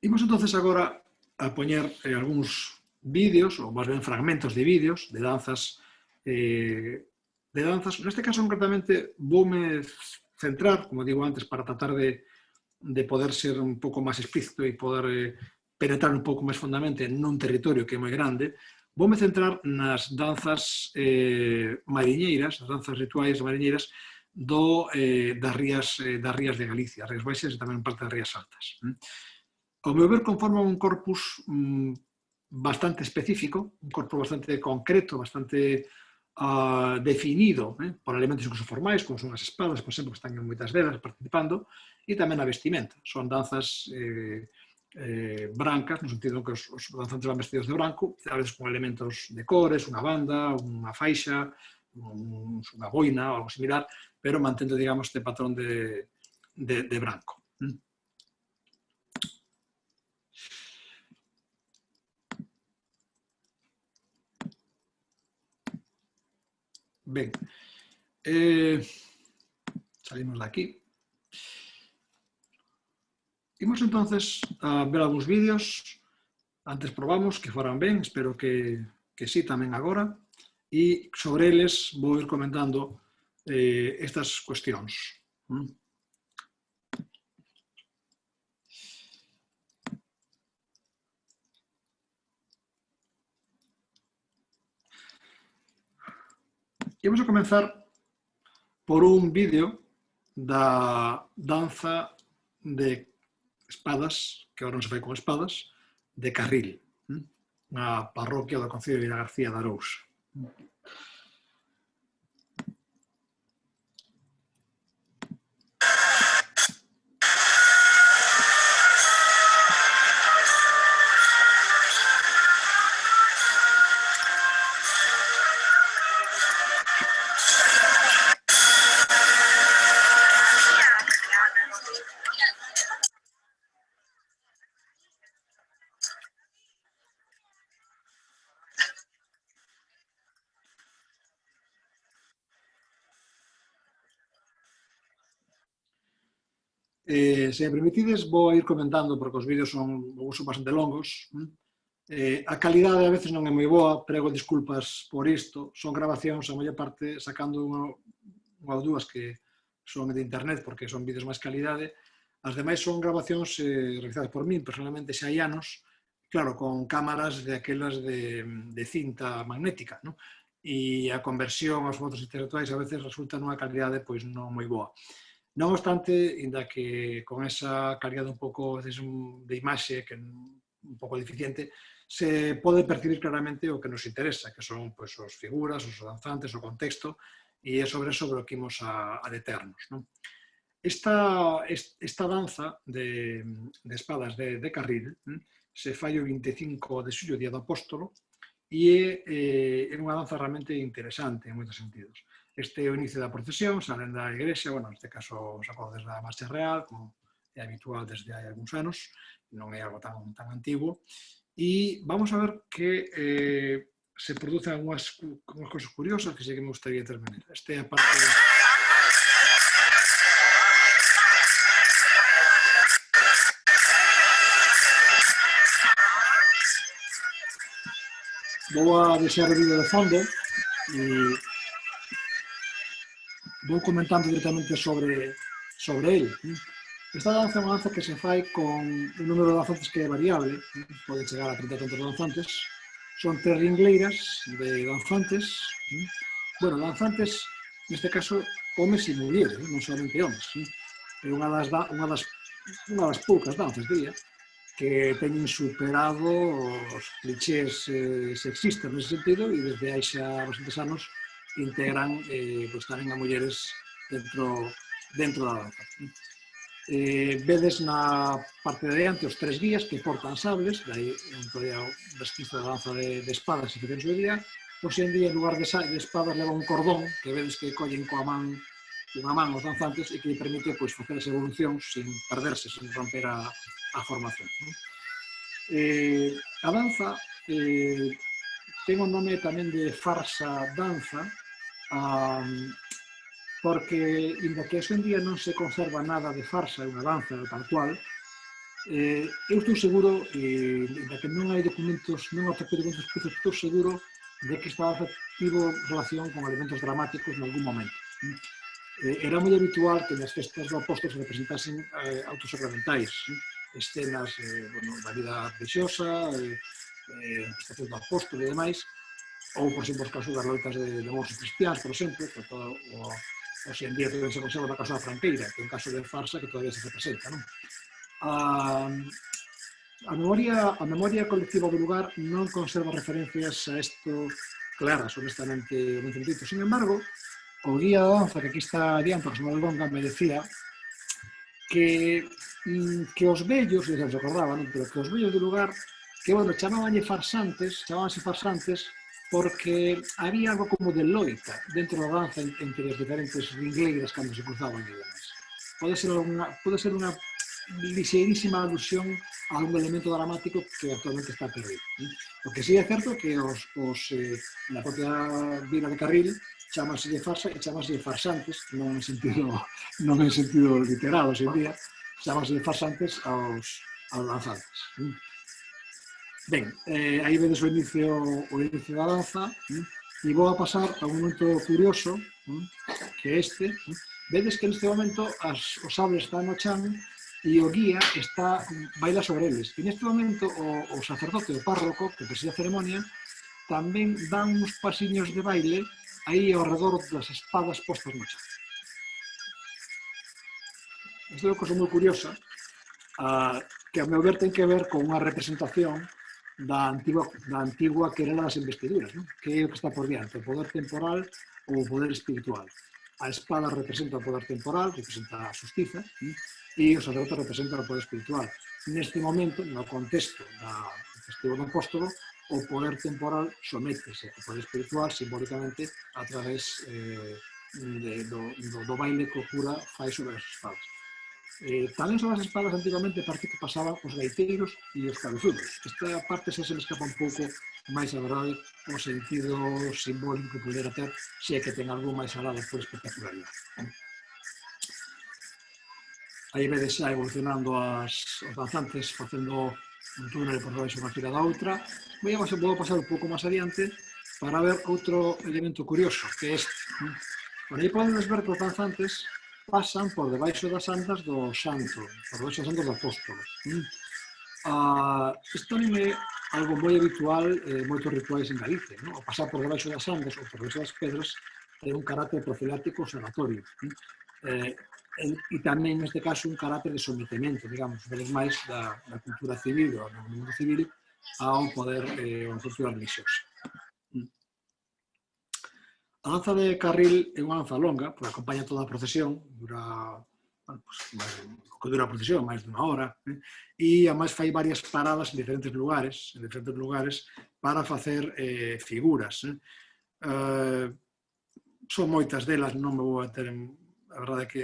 Speaker 3: Imos, entonces, agora a poñer algúns vídeos, ou máis ben fragmentos de vídeos, de danzas. Neste caso, concretamente, voume centrar, como digo antes, para tratar de poder ser un pouco máis explícito e poder penetrar un pouco máis fondamente nun territorio que é moi grande, voume centrar nas danzas mariñeiras, as danzas rituais mariñeiras das rías de Galicia, as Rías Baixas e tamén parte das Rías Altas. Ao meu ver, conforma un corpus bastante específico, un corpus bastante concreto, bastante definido por elementos incluso formais, como son as espadas, por exemplo, que están en moitas delas participando, e tamén a vestimenta. Son danzas brancas, no sentido que os danzantes van vestidos de branco, a veces con elementos de cores, unha banda, unha faixa, unha boina ou algo similar, pero mantendo, digamos, este patrón de branco. Ben, salimos de aquí. Imos entonces a ver algúns vídeos. Antes probamos que foran ben, espero que sí tamén agora. E sobre eles vou ir comentando estas cuestións. Imos a comenzar por un vídeo da danza de espadas, que agora non se fai con espadas, de Carril. na parroquia do Concello de Vilagarcía de Arousa. Se me permitides, vou ir comentando, porque os vídeos son bastante longos. A calidade a veces non é moi boa, prego disculpas por isto. Son grabacións, a maior parte, sacando unha ou dúas que son de internet, porque son vídeos máis calidade. As demais son grabacións realizadas por min, personalmente, xa hai anos, claro, con cámaras de aquelas de cinta magnética, non? E a conversión aos fotos intelectuais a veces resulta nunha calidade pois non moi boa. Non obstante, inda que con esa calidade un pouco de imaxe, que é un pouco deficiente, se pode percibir claramente o que nos interesa, que son pois, as figuras, os danzantes, o contexto, e é sobre o que imos a deternos. Non? Esta danza de espadas de Carril se fai o 25 de xullo, Día do Apóstolo, e é unha danza realmente interesante en moitos sentidos. Este é o inicio da procesión, salen da igrexa, bueno, neste caso os acordes da Marcha Real, como é habitual desde hai algúns anos, non é algo tan antigo, e vamos a ver que se producen unhas cosas curiosas que sí que me gustaría terminar. Esta é a parte de... Vou a deixar o vídeo de fondo e vou comentando directamente sobre ele. Esta danza é unha danza que se fai con un número de danzantes que é variable, pode chegar a 30 e tantos danzantes. Son 3 ringleiras de danzantes. Bueno, danzantes, neste caso, homes e mulleres, non solamente homes. É unha das poucas danzas, diría, que teñen superado os clichés sexistas nese sentido e desde hai xa bastantes anos integran tamén a mulleres dentro da danza. Vedes na parte de diante os 3 guías que portan sables, daí o resquicio da danza de espadas que ten hoxe día. Hoxe en día, en lugar de espadas, leva un cordón que vedes que collen coa man os danzantes e que permite facer as evolucións sin perderse, sin romper a formación. A danza ten o nome tamén de farsa danza, porque, inda que hoxe en día non se conserva nada de farsa, é unha danza tal cual, eu estou seguro, inda que non hai documentos, non atopei documentos especios, estou seguro de que esta danza tivo relación con elementos dramáticos en algún momento. Era moi habitual que nas festas do apóstolo se representasen autos sacramentais, escenas da vida religiosa, estacións do apóstolo e demais, ou, por exemplo, os casos das loitas de moros cristianos, por exemplo, que todo hoxe en día se conserva na Casa da Franqueira, que é un caso de farsa que todavía se representa. A memoria colectiva do lugar non conserva referencias a isto claras, honestamente. Sin embargo, o guía da danza, que aquí está adiante, José Manuel Bonga, me decía que os vellos, se recordaban, pero que os vellos do lugar, que, bueno, chamábanse farsantes porque había algo como de loita dentro da danza entre as diferentes ringleiras cando se cruzaban e demais. Pode ser unha lixeirísima alusión a un elemento dramático que actualmente está perdido. O que sí é certo que na propia vila de Carril chamase de farsa e chamase de farsantes, non en sentido literal, hoxe en día, chamase de farsantes aos danzantes. Ben, aí vedes o inicio da danza e vou a pasar a un momento curioso, que é este. Vedes que neste momento os sables están no chan e o guía baila sobre eles. E neste momento o sacerdote, o párroco, que preside a ceremonia, tamén dan uns pasiños de baile aí ao redor das espadas postas no chan. Isto é unha cosa moi curiosa, que a meu ver ten que ver con unha representación da antigua querela das investiduras, non? Que é o que está por diante, o poder temporal ou o poder espiritual. A espada representa o poder temporal, representa a justiza, e o sacerdote representa o poder espiritual. Neste momento, no contexto do festivo do apóstolo, o poder temporal sométese ao poder espiritual simbólicamente a través do baile que o cura fai sobre as espadas. Tamén sobre as espadas antigamente parece que pasaban os gaiteiros e os cabezudos. Esta parte xa se me escapa un pouco máis a verdade o sentido simbólico que pudera ter, se é que ten algo máis alado por espectacularidade. Aí vedes xa evolucionando os danzantes facendo un túnel por debaixo unha fila da outra. Vou pasar un pouco máis adiante para ver outro elemento curioso, que é este. Por aí podemos ver que os danzantes pasan por debaixo das andas do santo, por debaixo das andas do apóstolo. Isto tamén é algo moi habitual en moitos rituais en Galicia. O pasar por debaixo das andas ou por debaixo das pedras ten un carácter profilático sanatorio. E tamén, neste caso, un carácter de sometemento, digamos, veres máis da cultura civil, do mundo civil, ao poder, a cultura religiosa. A danza de carril é unha danza longa, porque acompaña toda a procesión, dura a procesión, máis dunha hora, e además fai varias paradas en diferentes lugares para facer figuras. Son moitas delas, non me vou a ter, a verdade é que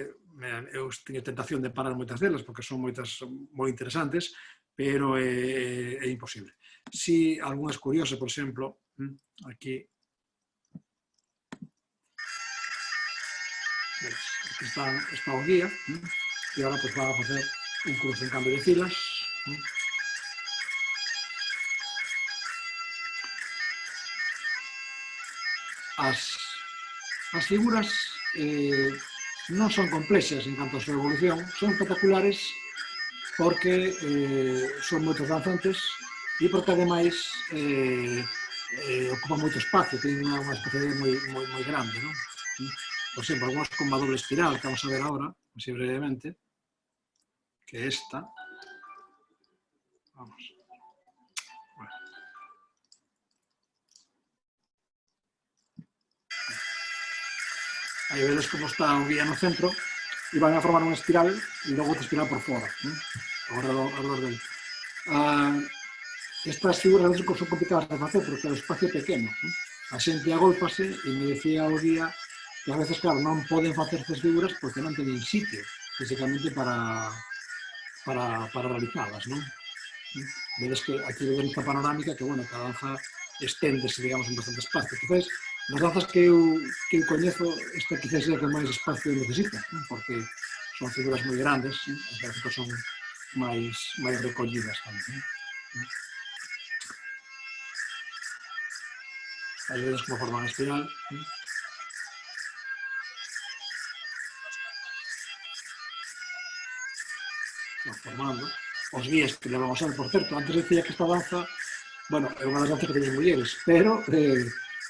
Speaker 3: eu teño tentación de parar moitas delas, porque son moitas moi interesantes, pero é imposible. Si algunhas curiosas, por exemplo, aquí está o guía, e agora pues, va a facer un curso en cambio de filas. As figuras non son complexas en canto a súa evolución, son espectaculares porque son moitos danzantes e porque ademais ocupan moito espacio, teñen unha espacialidade moi grande, non? Por exemplo, algunhas con unha doble espiral, que vamos a ver agora, así brevemente, que é esta. Vamos. Bueno. Aí vedes como está o guía no centro e van a formar unha espiral e logo outra espiral por fora, ao redor dele. Estas figuras son complicadas de facer porque o espacio é pequeno. A xente agólpase e me decía o guía que a veces, claro, non poden facer estas figuras porque non teñen sitio, físicamente, para realizalas, non? Vedes que aquí vedes esta panorámica que, bueno, cada danza esténdese, digamos, en bastante espacio. Entonces, nas danzas que eu coñezo, esta quizás é a que máis espacio necesita, porque son figuras moi grandes, as gráficas son máis recollidas tamén. Aí vedes como forman a espiral. Formando. Os guías que levamos a ver, por certo, antes decía que esta danza, bueno, é unha das danzas que teñen mulleres, pero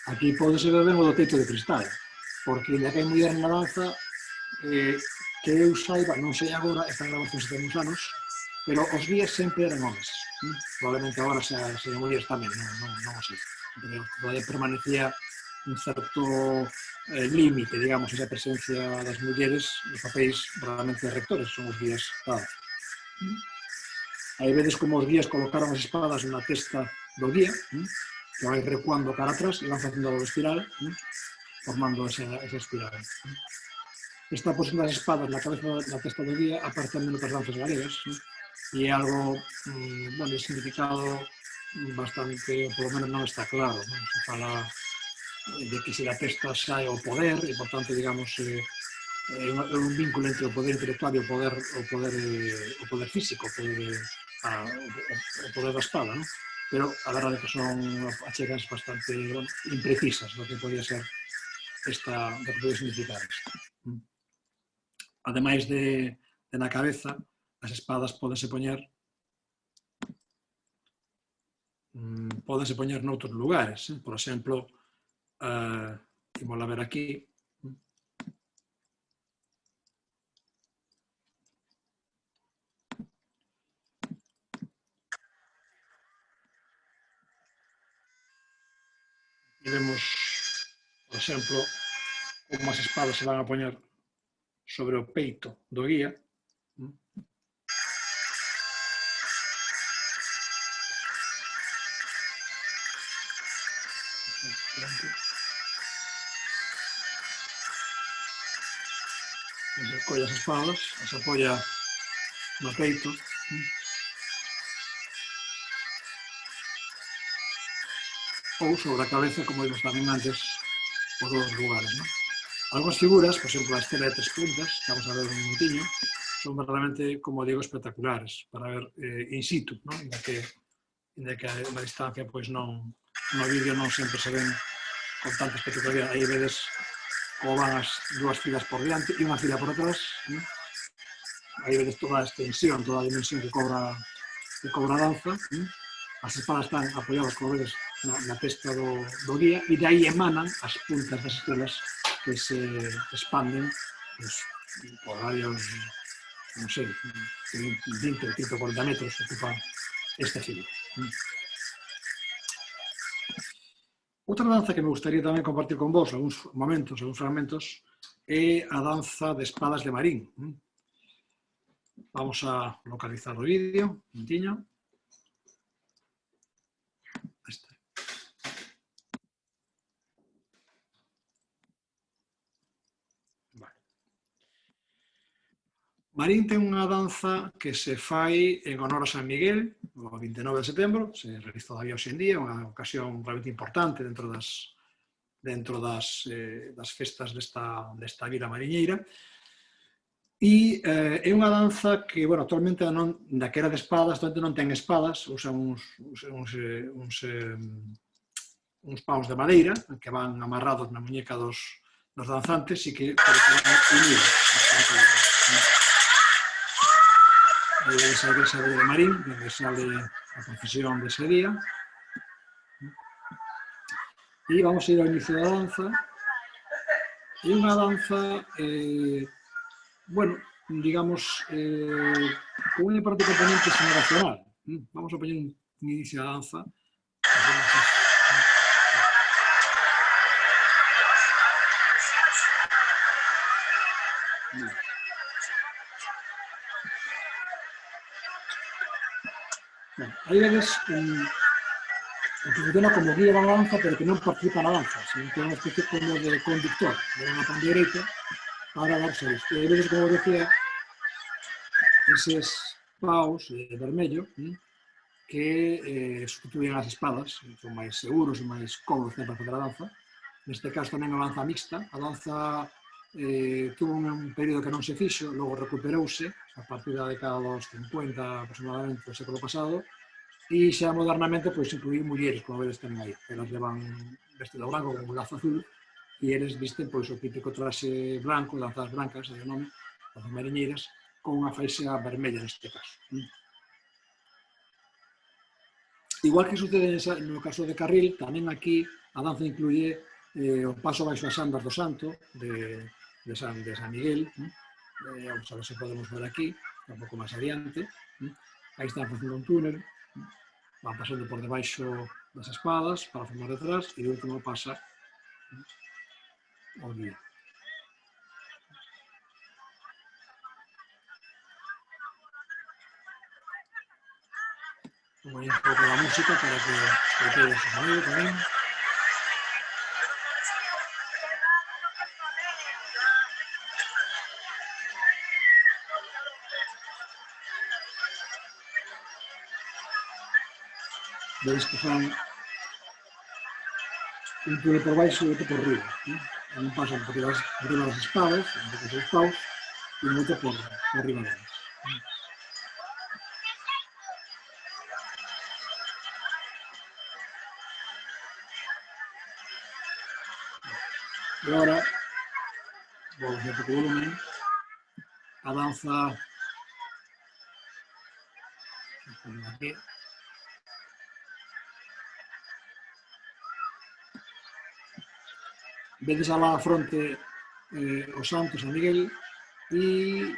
Speaker 3: aquí podese ver ben o do teito de cristal, porque ainda que hai muller na danza, que eu saiba, non sei agora, esta grabación se ten uns anos, pero os guías sempre eran homes. Probablemente agora sean mulleres tamén, non o sei. Pero todavía permanecía un certo límite, digamos, esa presencia das mulleres nos papéis realmente rectores, son os guías da danza. Aí vedes como os guías colocaron as espadas na testa do guía, que vai recuando cara atrás e van facendo a espiral, formando esa espiral. Esta posición das espadas na testa do guía aparece tamén outras danzas galegas e é algo, bueno, de significado bastante, polo menos non está claro, non se fala de que se a testa xa é o poder e, por tanto, digamos, é un vínculo entre o poder intelectual e o poder físico, o poder da espada, non? Pero a verdade é que son achegas bastante imprecisas do que podía ser esta, do que podía significar isto. Ademais de na cabeza, as espadas pódense poñer noutros lugares. Por exemplo, imos a ver aquí, vemos, por exemplo, como as espadas se van a poñer sobre o peito do guía. Se colla as espadas, se apoia no peito. Ou sobre a cabeza, como vimos tamén antes, por dos lugares. Algúnas figuras, por exemplo, a estela de 3 puntas, que vamos a ver un momentinho, son realmente, como digo, espectaculares para ver in situ, inda que a distancia no vídeo non sempre se ven con tanta espectacularidade. Aí vedes como van as dúas filas por diante e unha fila por atrás. Aí vedes toda a extensión, toda a dimensión que cobra a danza. As espadas están apoiadas, como vedes, na testa do guía e de aí emanan as puntas das estrelas que se expanden por varios, non sei, 20, 30, 40 metros ocupa esta fila. Outra danza que me gustaría tamén compartir con vos, algúns momentos, algúns fragmentos, é a danza de espadas de Marín. Vamos a localizar o vídeo, un momentinho. Marín ten unha danza que se fai en honor a San Miguel, o 29 de setembro, se realiza todavía hoxe en día, unha ocasión realmente importante dentro das festas desta vila mariñeira. E é unha danza que, bueno, actualmente da que era de espadas, actualmente non ten espadas, usan uns paus de madeira que van amarrados na muñeca dos danzantes e que unidos. Esa iglesia de Marín, donde sale a procesión de ese día. E vamos a ir ao inicio da danza. É unha danza, bueno, digamos, con unha parte componente generacional. Vamos a poñer un inicio da danza. Aí vedes o que funciona como guía da danza, pero que non participa na danza, sino que é unha especie como de conductor, de unha pandeireta para darse isto. E aí vedes, como decía, eses paus vermello que sustituyen as espadas, son máis seguros e máis cómodos para facer a danza. Neste caso tamén a danza mixta. A danza tuvo un período que non se fixo, logo recuperouse a partir da década dos 50 aproximadamente do século pasado, e xa modernamente incluíu mulleres, como vedes tamén aí. Elas levan vestido branco con un lazo azul e eles visten o típico traxe branco, danzas brancas, é o nome, danzas mariñeiras, con unha faixa vermella neste caso. Igual que sucede no caso de Carril, tamén aquí a danza incluye o paso baixo as andas do santo de San Miguel. Vamos a ver se podemos ver aquí, un pouco máis adiante. Aí están facendo un túnel, van pasando por debaixo das espadas para formar detrás e de último pasa o guía. Vou poñer un pouco da música para que escoitedes o sonido tamén. Veis que fan un túnel por baixo e outro por riba. Un pasan por riba das espadas, por os paus, e un outro por riba delas. E agora, vou fazer pouco volumen, a danza aquí. Vedes alá a fronte o santo San Miguel e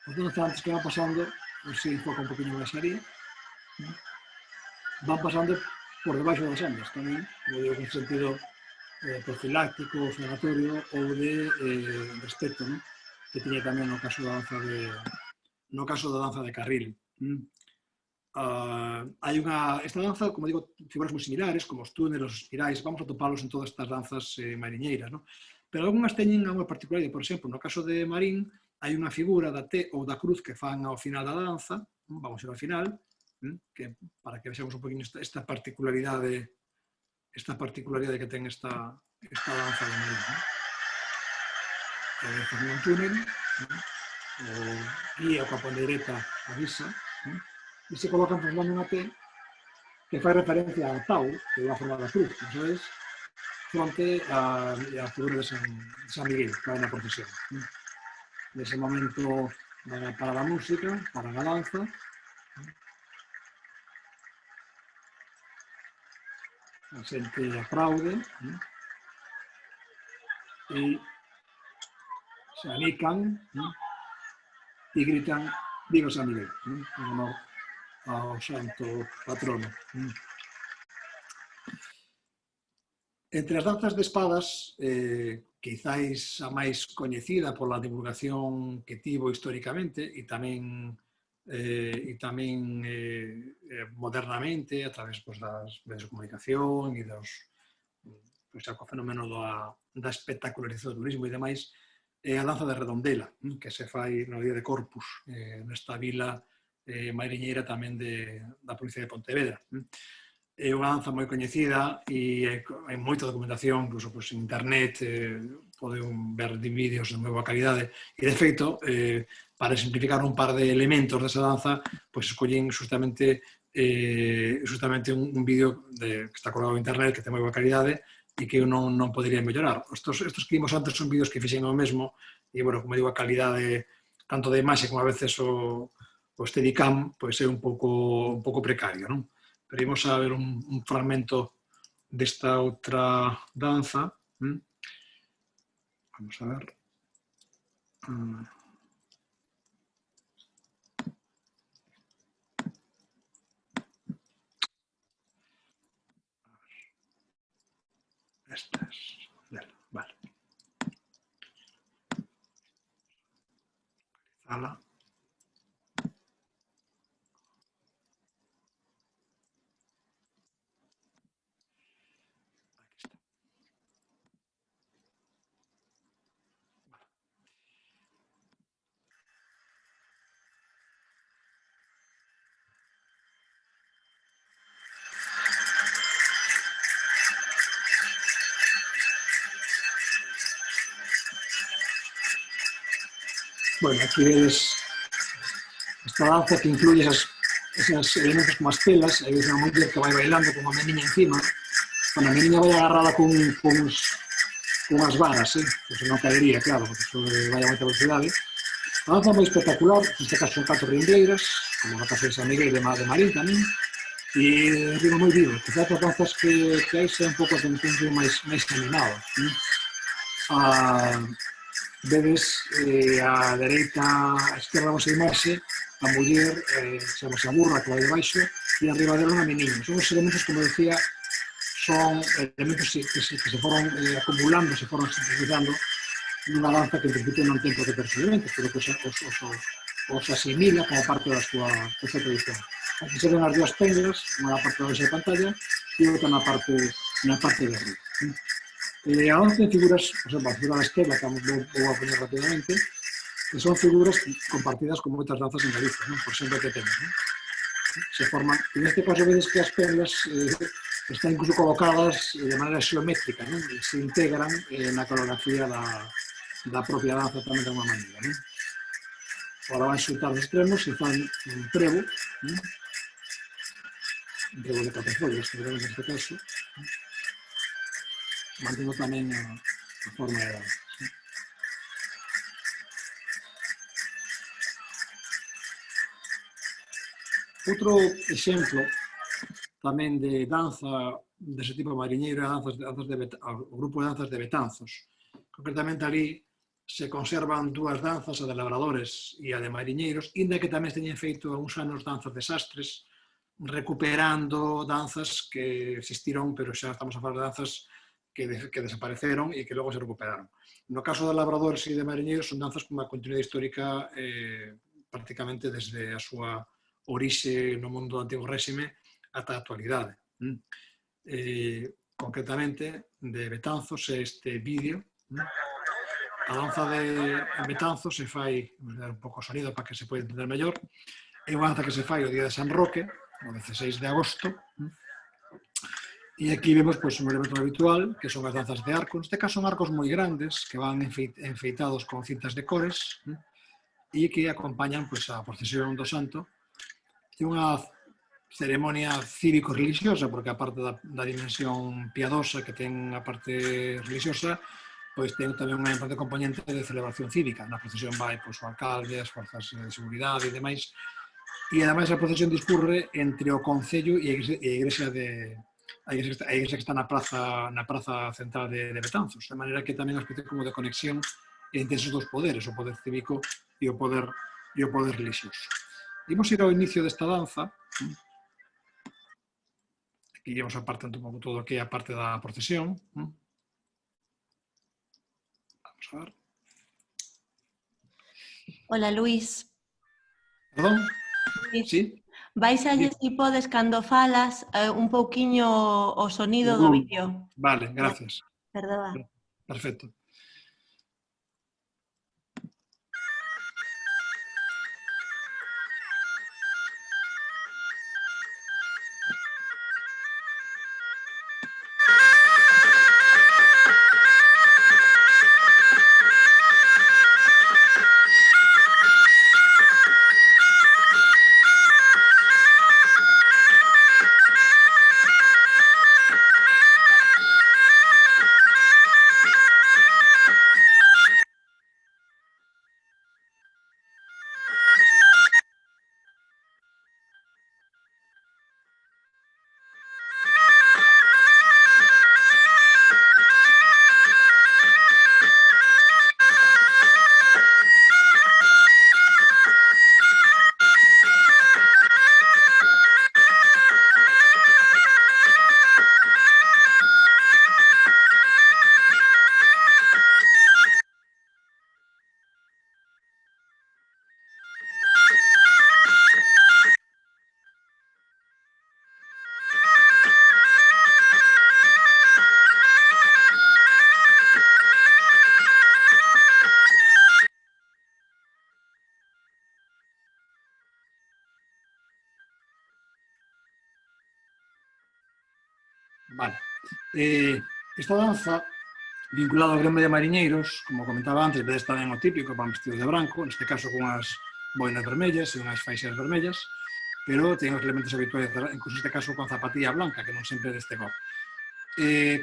Speaker 3: os danzantes que van pasando, se enfoca un poquinho máis aí, van pasando por debaixo das andas tamén, como digo, en sentido profiláctico, sanatorio ou de respeto, ¿no? Que tiña tamén no caso da danza de carril. Esta danza, como digo, figuras moi similares, como os túneles, os espirais, vamos a topalos en todas estas danzas mariñeiras, ¿no? Pero algunhas teñen unha particularidade, por exemplo, no caso de Marín, hai unha figura da T ou da cruz que fan ao final da danza, vamos ir ao final, que para que vexamos un poquinho esta particularidade que ten esta danza de Marín. Fan un túnel, o guía coa pandeireta avisa, e se colocan formando unha T que fai referencia a Tau, que é a forma da cruz, sabes? Fronte a figura de San Miguel, que vai na procesión. Nese momento van a parar a música, paran a danza, a xente aplaude e se anican e gritan "Viva San Miguel", en honor ao santo patrono. Entre as danzas de espadas, quizáis a máis coñecida pola divulgación que tivo históricamente e tamén modernamente a través das medios de comunicación e co fenómeno da espectacularización do turismo e demais, é a danza de Redondela, que se fai no día de Corpus, nesta vila mariñeira tamén da provincia de Pontevedra. É unha danza moi coñecida e hai moita documentación, incluso en internet, poden ver vídeos de moi boa calidade. E, de feito, para simplificar un par de elementos desa danza, escollín justamente un vídeo que está colgado en internet, que ten moi boa calidade, e que eu non podería mellorar. Estos que vimos antes son vídeos que fixen eu mesmo, e, como digo, a calidade tanto de imaxe como a veces o Steadicam é un pouco precario, non? Pero imos a ver un fragmento desta outra danza. Vamos a ver. Estas. Vale. Sala. Bueno, aquí vedes esta danza que incluye esos elementos como as telas, aí ves unha muller que vai bailando con a meniña encima. Bueno, a meniña vai agarrada con unhas varas, que non caería, claro, porque iso vai a moita velocidade. A danza moi espectacular, neste caso son 4 rimbeiras, como no caso de San Miguel de Marín tamén, e ritmo moi vivo. Quizás as danzas que hai sea un pouco de tempo máis animado. Vedes a dereita, a esquerda da vosa imaxe, a muller, chamase a burra que vai debaixo, e arriba dela unha meniña. Son os elementos, como decía, son elementos que se foron acumulando, se foron sintetizando nunha danza que en principio non ten por que ter elementos, pero que os asimila como parte da súa tradición. Aquí se ven as dúas pendas, unha na parte da baixa da pantalla e outra na parte de arriba. A danza de figuras, por exemplo, a figura da esquerda, que vou a poner rapidamente, que son figuras compartidas con moitas danzas en Galicia, por exemplo, que temos. Se forman, en este caso vedes que as pendas están incluso colocadas de maneira xeométrica, e se integran na coreografía da propia danza tamén de unha maneira. Agora van xuntar os extremos e fan un trevo de 4 follas, que veremos neste caso, mantendo tamén a forma de danza. Outro exemplo tamén de danza dese tipo mariñeiro é o grupo de danzas de Betanzos. Concretamente ali se conservan dúas danzas, a de labradores e a de mariñeiros, inda que tamén teñen feito uns anos danzas de sastres, recuperando danzas que existiron, pero xa estamos a falar de danzas que desapareceron e que logo se recuperaron. No caso de labradores e de mariñeiros son danzas con unha continuidade histórica prácticamente desde a súa orixe no mundo do Antigo Réxime ata a actualidade. Concretamente, de Betanzos é este vídeo. A danza de Betanzos se fai, vou dar un pouco o sonido para que se poida entender mellor, é unha danza que se fai o día de San Roque, o 16 de agosto, e aquí vemos un elemento habitual, que son as danzas de arco. Neste caso son arcos moi grandes, que van enfeitados con cintas de cores, e que acompañan a procesión do santo. É unha ceremonia cívico-religiosa, porque a parte da dimensión piadosa que ten a parte religiosa, pois ten tamén unha importante componente de celebración cívica. Na procesión vai o alcalde, as forzas de seguridade e demais, e ademais a procesión discurre entre o Concello e a igrexa que está na praza central de Betanzos, de maneira que tamén é unha especie como de conexión entre esos dos poderes, o poder cívico e o poder religioso. Imos ir ao inicio desta danza. Aquí vamos a parte un pouco todo o que é a parte da procesión. Vamos a ver.
Speaker 2: Hola, Luis.
Speaker 3: Perdón? Sí?
Speaker 2: Báixalle si podes, cando falas, un pouquiño o sonido do vídeo.
Speaker 3: Vale, gracias.
Speaker 2: Perdoa.
Speaker 3: Perfecto. Vale. Esta danza, vinculada ao gremio de mariñeiros, como comentaba antes, vedes tamén o típico, van vestidos de branco, neste caso con unhas boinas vermellas e unhas faixas vermellas, pero ten os elementos habituais, incluso neste caso con zapatilla blanca, que non sempre deste cor.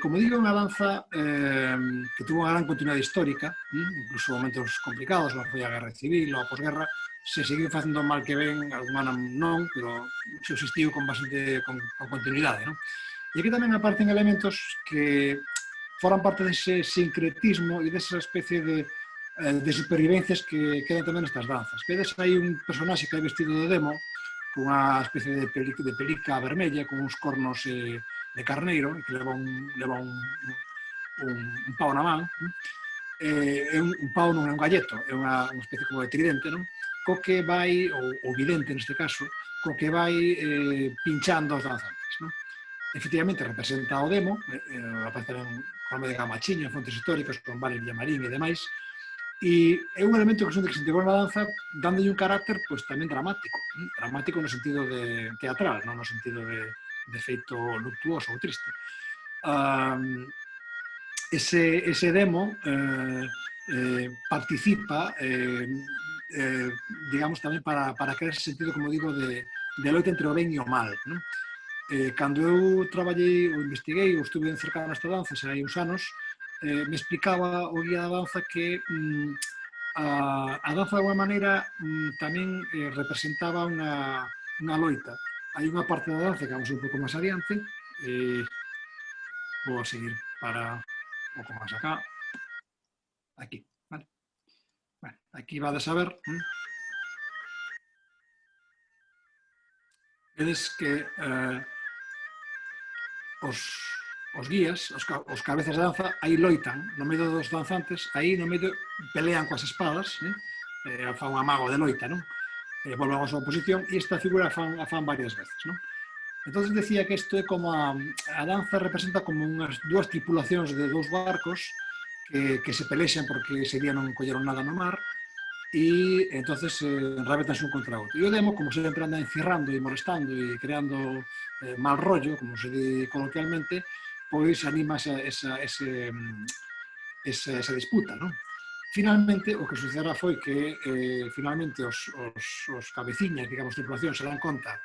Speaker 3: Como digo, é unha danza que tuvo unha gran continuidade histórica, incluso momentos complicados, como foi a Guerra Civil ou a posguerra, se seguiu facendo mal que ben, alguna non, pero subsistiu con bastante con continuidade, non? E aquí tamén aparecen elementos que foran parte dese sincretismo e desa especie de supervivencias que quedan tamén nestas danzas. Vedes aí un personaxe que é vestido de demo, con unha especie de pelica vermella, con uns cornos de carneiro, que leva un pau na man. Un pau non é un galleto, é unha especie como de tridente, non? Co que vai, ou vidente neste caso, co que vai pinchando os danzantes, non? Efectivamente, representa o demo, aparece en forma de gamachiño, en fontes históricas, con Vale Villamarín e demais, e é un elemento que se integrou na danza dándolle un carácter tamén dramático no sentido de teatral, non no sentido de feito luctuoso ou triste. Ese demo participa, digamos, tamén para crear ese sentido, como digo, de loita entre o ben e o mal, non? Cando eu traballei ou investiguei ou estuve cercado nesta danza xa hai uns anos, me explicaba o guía da danza que a danza de alguma maneira tamén representaba unha loita. Hai unha parte da danza que vamos un pouco máis adiante, vou a seguir para un pouco máis acá, aquí, vale? Aquí vades a ver vedes que os guías, os cabezas de danza, aí loitan, no medio dos danzantes, aí no medio pelean coas espadas, fan un amago de loita, non? Volven a súa posición, e esta figura fan varias veces, non? Entón decía que isto é como a danza representa como unhas dúas tripulacións de dous barcos que se pelexan porque ese día non colleron nada no mar, e entonces enrabetanse un contra outro. E o demo, como sempre anda encirrando e molestando e creando mal rollo, como se di coloquialmente, pois anima esa disputa, non? Finalmente, o que sucederá foi que finalmente os cabeciñas, digamos, tripulacións se dan conta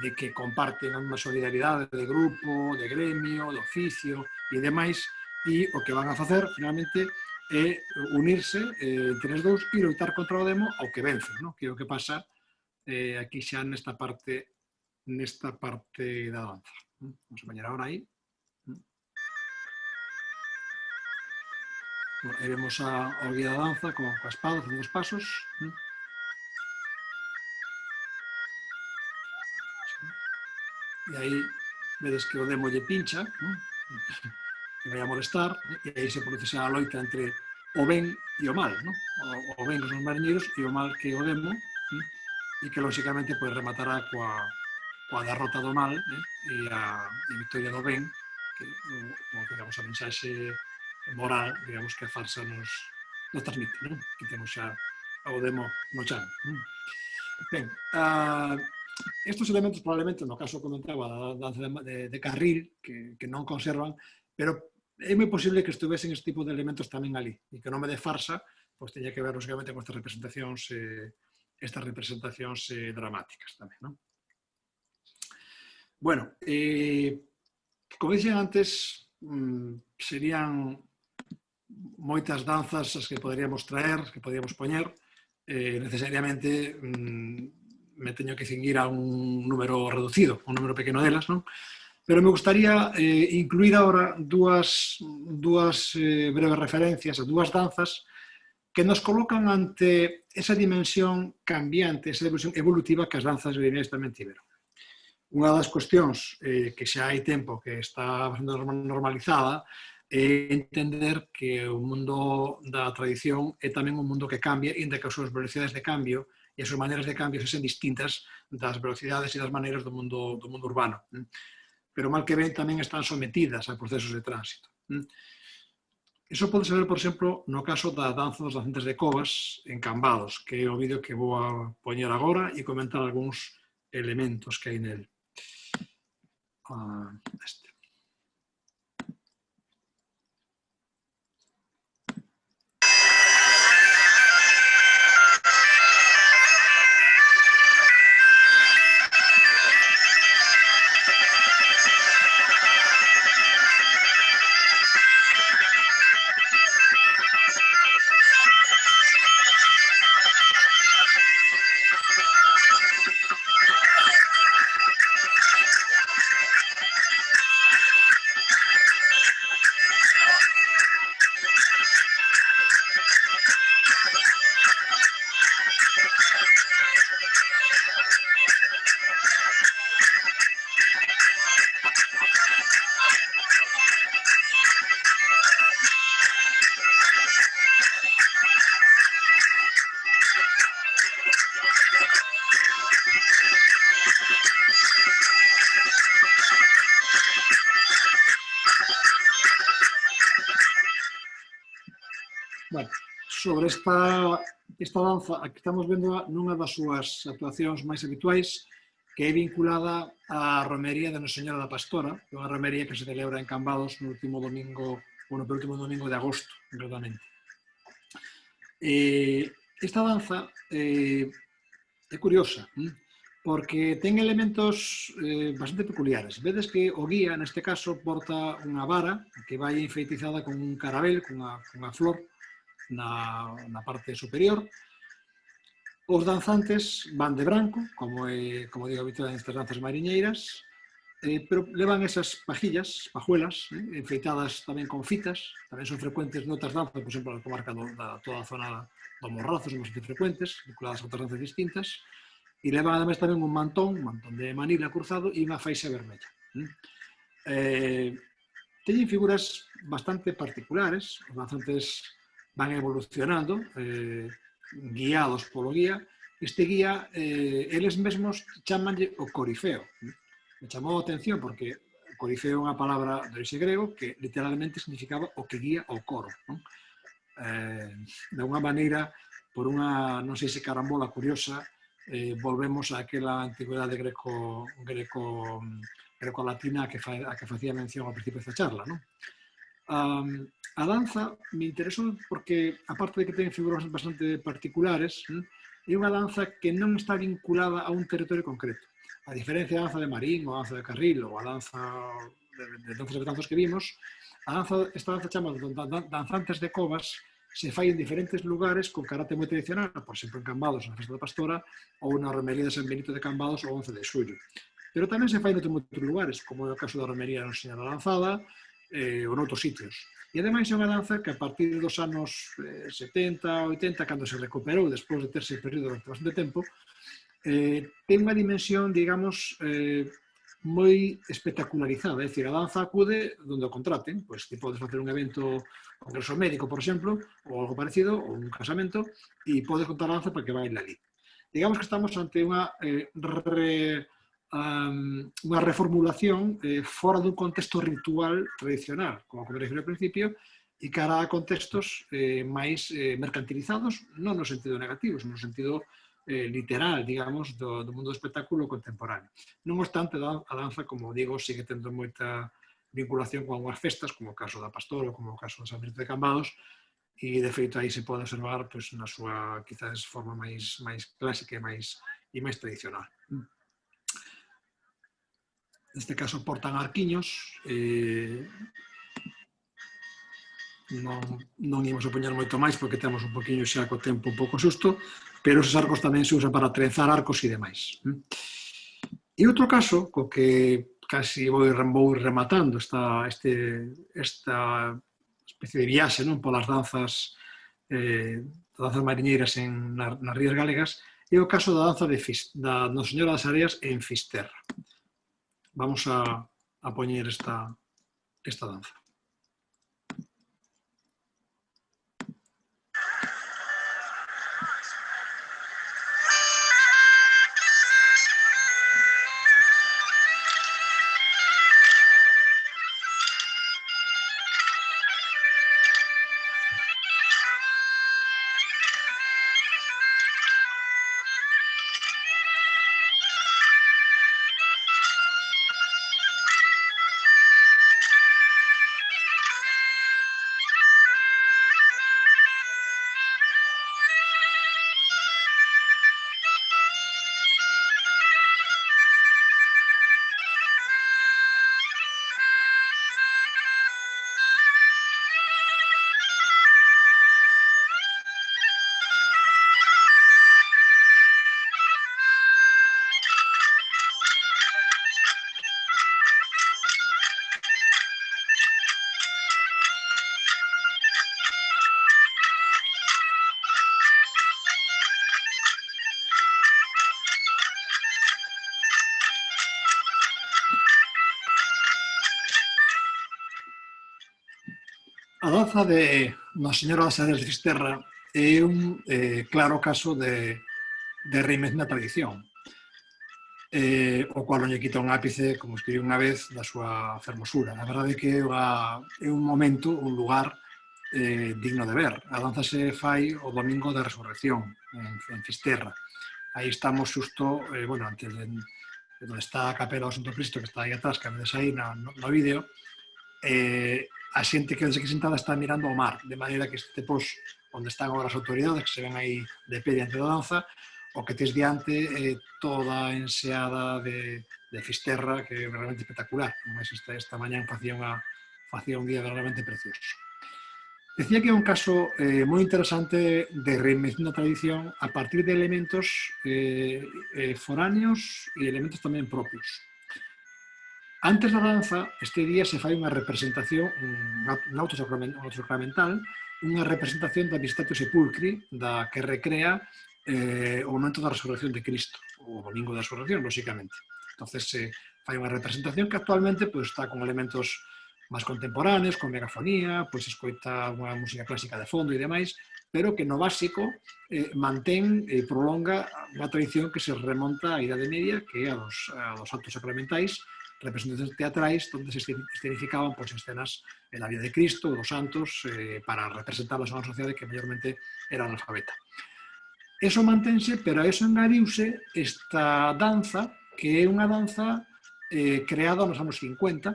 Speaker 3: de que comparten unha solidaridade de grupo, de gremio, de oficio e demais, e o que van a facer finalmente é unirse entre os dous e loitar contra o demo ao que vencen, non? Que é o que pasa aquí xa nesta parte da danza. Vamos a poñer agora aí. Aí vemos ao guía da danza coa espada facendo os pasos. E aí vedes que o demo lle pincha, que vai a molestar, e aí se produce a loita entre o ben e o mal, o ben que son os mariñeiros e o mal que o demo, e que lóxicamente rematará coa derrota do mal e a victoria do ben, que digamos, a mensaxe moral, digamos, que a farsa nos transmite, que temos xa o demo no chan. Ben, estes elementos probablemente, no caso comentaba da danza de carril, que non conservan, pero é moi posible que estuvesen este tipo de elementos tamén ali, e que o nome de farsa pois teña que ver, lógicamente, con estas representacións dramáticas tamén, non? Bueno, como dixen antes, serían moitas danzas as que poderíamos traer, as que poderíamos poñer, necesariamente me teño que cinguir a un número reducido, un número pequeno delas, non? Pero me gustaría incluir ahora dúas breves referencias a dúas danzas que nos colocan ante esa dimensión cambiante, esa dimensión evolutiva que as danzas lineais tamén tiveron. Unha das cuestións que xa hai tempo que está sendo normalizada é entender que o mundo da tradición é tamén un mundo que cambia e que as súas velocidades de cambio e as súas maneiras de cambio son distintas das velocidades e das maneiras do mundo urbano. Pero mal que ben tamén están sometidas a procesos de tránsito. Iso pode ser, por exemplo, no caso da danza dos danzantes de covas en Cambados, que é o vídeo que vou a poñer agora e comentar algúns elementos que hai nel. Este. Bueno, sobre esta danza, aquí estamos vendo nunha das súas actuacións máis habituais, que é vinculada á romería de Nosa Señora da Pastora, que é unha romería que se celebra en Cambados no último domingo, bueno, o último domingo de agosto, concretamente. Esta danza é curiosa, porque ten elementos bastante peculiares. Vedes que o guía, neste caso, porta unha vara que vai enfeitizada con un carabel, con unha flor, na parte superior. Os danzantes van de branco, como digo habitual nestas danzas mariñeiras, pero levan esas pajuelas, enfeitadas tamén con fitas, tamén son frecuentes noutras danzas, por exemplo, na comarca da toda a zona do Morrazo, son bastante frecuentes, vinculadas a outras danzas distintas, E levan ademais tamén un mantón de manila cruzado e unha faixa vermella. Teñen figuras bastante particulares, os danzantes van evolucionando, guiados polo guía. Este guía, eles mesmos chamanlle o corifeo. Me chamou a atención porque corifeo é unha palabra de orixe grego que literalmente significaba o que guía o coro. De unha maneira, por unha, non sei se carambola curiosa, volvemos a aquela antigüedade greco-latina a que facía mención ao principio desta charla. A danza me interesou porque, aparte de que ten figuras bastante particulares, é unha danza que non está vinculada a un territorio concreto. A diferencia da danza de Marín, ou a danza de Carril, ou a danza de danzas que vimos, esta danza chamada danzantes de covas se fai en diferentes lugares con carácter moi tradicional, por exemplo, en Cambados, na Festa da Pastora, ou na romería de San Benito de Cambados, o 11 de xullo. Pero tamén se fai noutros lugares, como é o caso da romería da Nosa Señora da Lanzada, ou noutros sitios. E ademais é unha danza que a partir dos anos 70, 80, cando se recuperou, despois de terse perdido durante bastante tempo, ten unha dimensión, digamos, moi espectacularizada, é dicir, a danza acude onde o contraten, pois ti podes facer un evento, congreso médico, por exemplo, ou algo parecido, ou un casamento, e podes contar a danza para que baile ali. Digamos que estamos ante unha reformulación fora dun contexto ritual tradicional, como dixen ao principio, e cara a contextos máis mercantilizados, non no sentido negativo, sino no sentido literal, digamos, do mundo do espectáculo contemporáneo. Non obstante, a danza, como digo, sigue tendo moita vinculación con algunhas festas, como o caso da Pastora ou como o caso de San Benito de Cambados, e de feito aí se pode observar na súa, quizás, forma máis clásica e máis tradicional. Neste caso portan arquiños, non imos a poñer moito máis porque temos un poquinho xa co tempo un pouco xusto, pero esos arcos tamén se usan para trenzar arcos e demais. E outro caso, co que casi vou rematando esta especie de viaxe polas danzas mariñeiras nas rías galegas, é o caso da danza da Nosa Señora das Areas en Fisterra. Vamos a poñer esta danza. A danza de Nosa Señora das Areas de Fisterra é un claro caso de reinvención da tradición, o cual non lle quita un ápice, como escribí unha vez, da súa fermosura. A verdade é que é un momento, un lugar digno de ver. A danza se fai o domingo da Resurrección, en Fisterra. Aí estamos xusto, antes de onde está a capela do Santo Cristo, que está aí atrás, que vedes aí no vídeo, a xente que desde que sentada está mirando ao mar, de maneira que este onde están agora as autoridades, que se ven aí de pé diante da danza, o que tes diante é toda a enseada de Fisterra, que é realmente espectacular. Esta mañán facía un día realmente precioso. Decía que é un caso moi interesante de reinvención da tradición a partir de elementos foráneos e elementos tamén propios. Antes da danza, este día se fai unha representación, un auto sacramental, unha representación da Visitatio Sepulcri, da que recrea o momento da resurrección de Cristo, o domingo da resurrección, lóxicamente. Entonces se fai unha representación que actualmente está con elementos máis contemporáneos, con megafonía, escoita unha música clásica de fondo e demais, pero que no básico mantén e prolonga unha tradición que se remonta á Idade Media, que é a dos actos sacramentais, representacións teatrais, onde se escenificaban escenas da vida de Cristo, dos santos, para representarlas a unha sociedade que mayormente era analfabeta. Eso mantense, pero a eso engadiuse esta danza, que é unha danza creada nos anos 50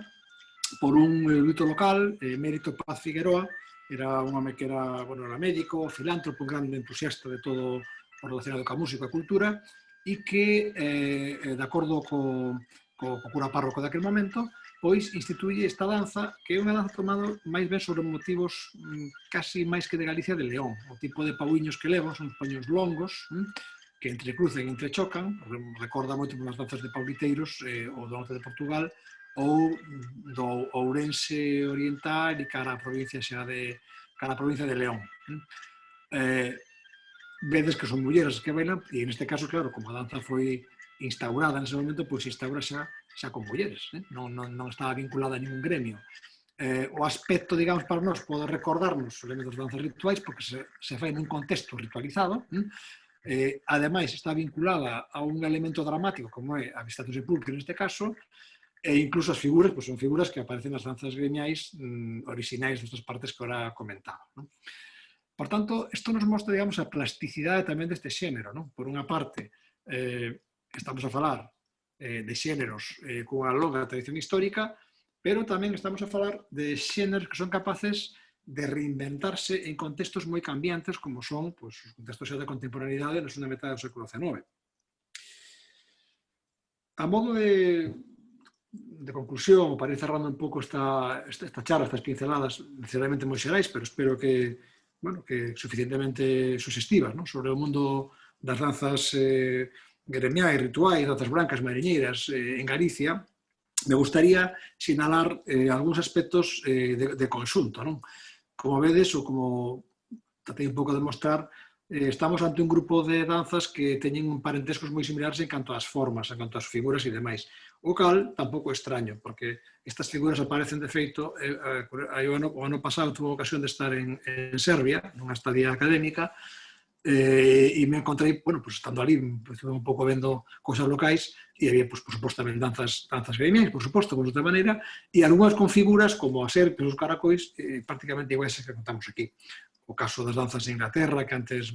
Speaker 3: por un erudito local, Mérito Paz Figueroa. Era un home que era médico, filántropo, un grande entusiasta de todo o relacionado coa música e a cultura, e que, de acordo co cura párroco daquel momento, instituye esta danza, que é unha danza tomada máis ben sobre motivos casi máis que de Galicia de León. O tipo de pauiños que levan son pauiños longos, que entrecruzan e entrechocan, recorda moito as danzas de pauliteiros ou do norte de Portugal, ou do Ourense oriental e cara a provincia de León. Vedes que son mulleres que bailan, e neste caso, claro, como a danza foi instaurada nese momento, instaura xa con mulleres, non estaba vinculada a ningún gremio. O aspecto, digamos, para nós pode recordarnos os elementos de danzas rituais, porque se fai nun contexto ritualizado. Ademais, está vinculada a un elemento dramático, como é a Vistatus e Pulcre neste caso, e incluso as figuras son figuras que aparecen nas danzas gremiais orixinais destas partes que ahora comentaba. Por tanto, isto nos mostra, digamos, a plasticidade tamén deste xénero. Por unha parte, estamos a falar de xéneros cunha longa tradición histórica, pero tamén estamos a falar de xéneros que son capaces de reinventarse en contextos moi cambiantes, como son os contextos xa da contemporaneidade na segunda metade do século XIX. A modo de conclusión, para ir cerrando un pouco esta charla, estas pinceladas necesariamente moi xerais, pero espero que suficientemente suxestivas, sobre o mundo das danzas gremiais, rituais, danzas brancas, mariñeiras en Galicia, me gustaría sinalar algúns aspectos de conxunto. Como vedes, ou como tratei un pouco de mostrar, estamos ante un grupo de danzas que teñen parentescos moi similares en canto ás formas, en canto ás figuras e demais. O cal tampouco é extraño, porque estas figuras aparecen de feito. O ano pasado tuve a ocasión de estar en Serbia, nunha estadía académica, e me encontrei, estando ali, estuve un pouco vendo cousas locais, e había, por suposto, tamén danzas gremiais, por suposto, de outra maneira, e algunhas con figuras como as serpes, os caracois, prácticamente iguais que contamos aquí. O caso das danzas en Inglaterra, que antes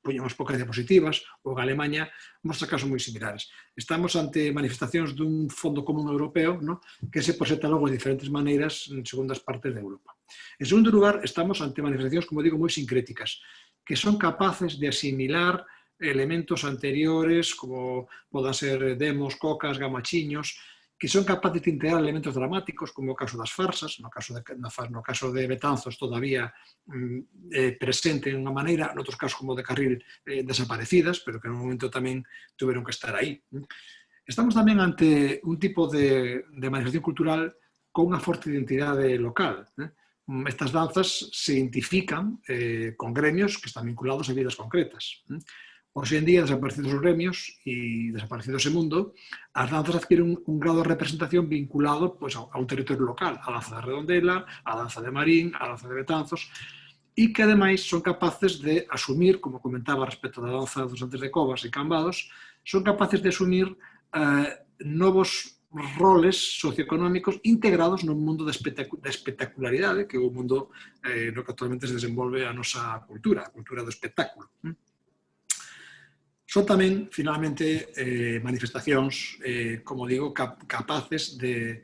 Speaker 3: puñamos poucas diapositivas, ou en Alemanha, mostra casos moi similares. Estamos ante manifestacións dun fondo común europeo, que se presenta logo de diferentes maneiras en segundas partes de Europa. En segundo lugar, estamos ante manifestacións, como digo, moi sincréticas, que son capaces de asimilar elementos anteriores, como podan ser demos, cocas, gamachiños, que son capaces de integrar elementos dramáticos, como o caso das farsas, no caso de Betanzos todavía presente en unha maneira, noutros casos como de Carril desaparecidas, pero que en un momento tamén tuveron que estar aí. Estamos tamén ante un tipo de manifestación cultural con unha forte identidade local. Estas danzas se identifican con gremios que están vinculados a vidas concretas. Hoxe en día, desaparecidos os gremios e desaparecido ese mundo, as danzas adquiren un grado de representación vinculado a un territorio local, a danza de Redondela, a danza de Marín, a danza de Betanzos, e que ademais son capaces de asumir, como comentaba respecto da danza dos Antes de Covas e Cambados, son capaces de asumir novos roles socioeconómicos integrados nun mundo de espectacularidade, que é o mundo no que actualmente se desenvolve a nosa cultura, a cultura do espectáculo. Son tamén, finalmente, manifestacións, como digo, capaces de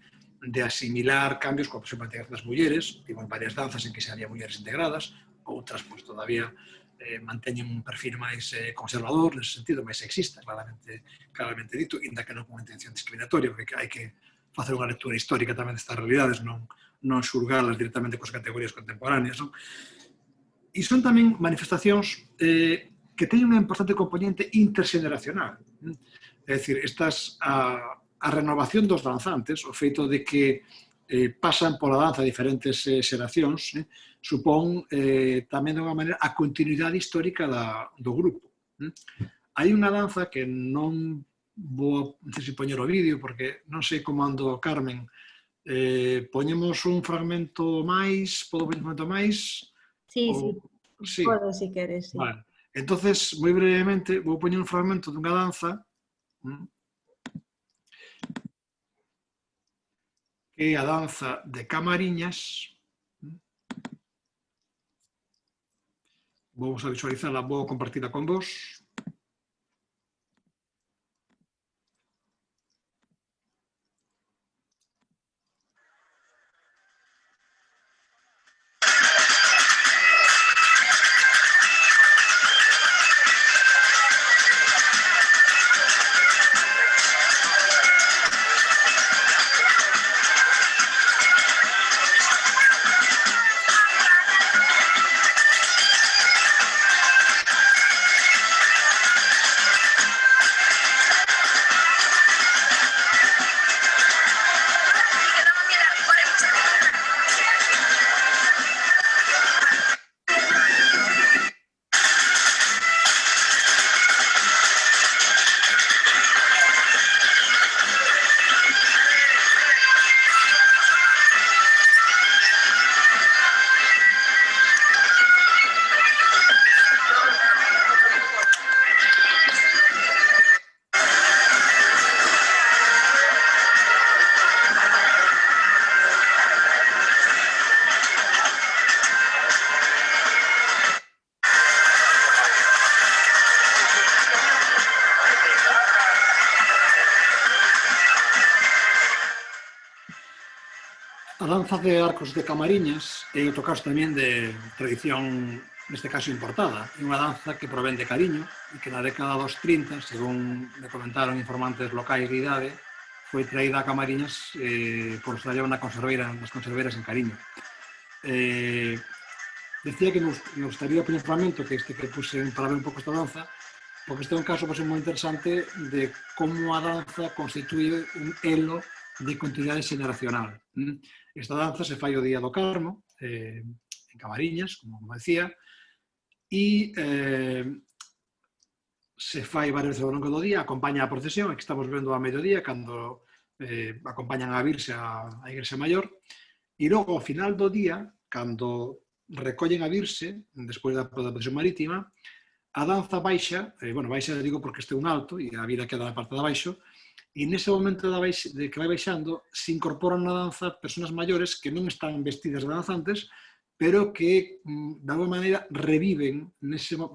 Speaker 3: asimilar cambios, como se mantienen das mulleres. Tivo varias danzas en que se había mulleres integradas, outras, todavía manteñen un perfil máis conservador, nese sentido, máis sexista, claramente dito, inda que non con intención discriminatoria, porque hai que facer unha lectura histórica tamén destas realidades, non xulgalas directamente coas categorías contemporáneas. E son tamén manifestacións que teñen unha importante componente interxeneracional. É dicir, a renovación dos danzantes, o feito de que pasan pola danza diferentes xeracións, supón tamén de unha maneira a continuidade histórica do grupo. Hai unha danza que non vou poñer o vídeo porque non sei como ando, Carmen. Poñemos un fragmento máis, podo poñer un fragmento máis?
Speaker 2: Sí, sí,
Speaker 3: Sí,
Speaker 2: podo si queres, sí.
Speaker 3: vale. Entonces, moi brevemente, vou poñer un fragmento dunha danza que é a danza de Camariñas. Vamos a visualizarla, vou compartirla con vos. A danza de arcos de Camariñas é outro caso tamén de tradición, neste caso importada. É unha danza que provén de Cariño e que na década dos 30, según me comentaron informantes locais de idade, foi traída a Camariñas por traballar nas conserveiras en Cariño. Decía que me gustaría poñer un fragmento que este que puse para ver un pouco esta danza, porque este é un caso moi interesante de como a danza constituye un elo de continuidade xeneracional. Esta danza se fai o Día do Carmo, en Camariñas, como decía, e se fai varias veces ao longo do día, acompaña a procesión, que estamos vendo a mediodía, cando acompañan a Virxe á Igrexa Maior, e logo, ao final do día, cando recollen a Virxe, despois da procesión marítima, a danza baixa, baixa digo porque este é un alto, e a vida queda na parte de abaixo, e nese momento de que vai baixando se incorporan na danza persoas maiores que non están vestidas de danzantes, pero que de alguma maneira reviven,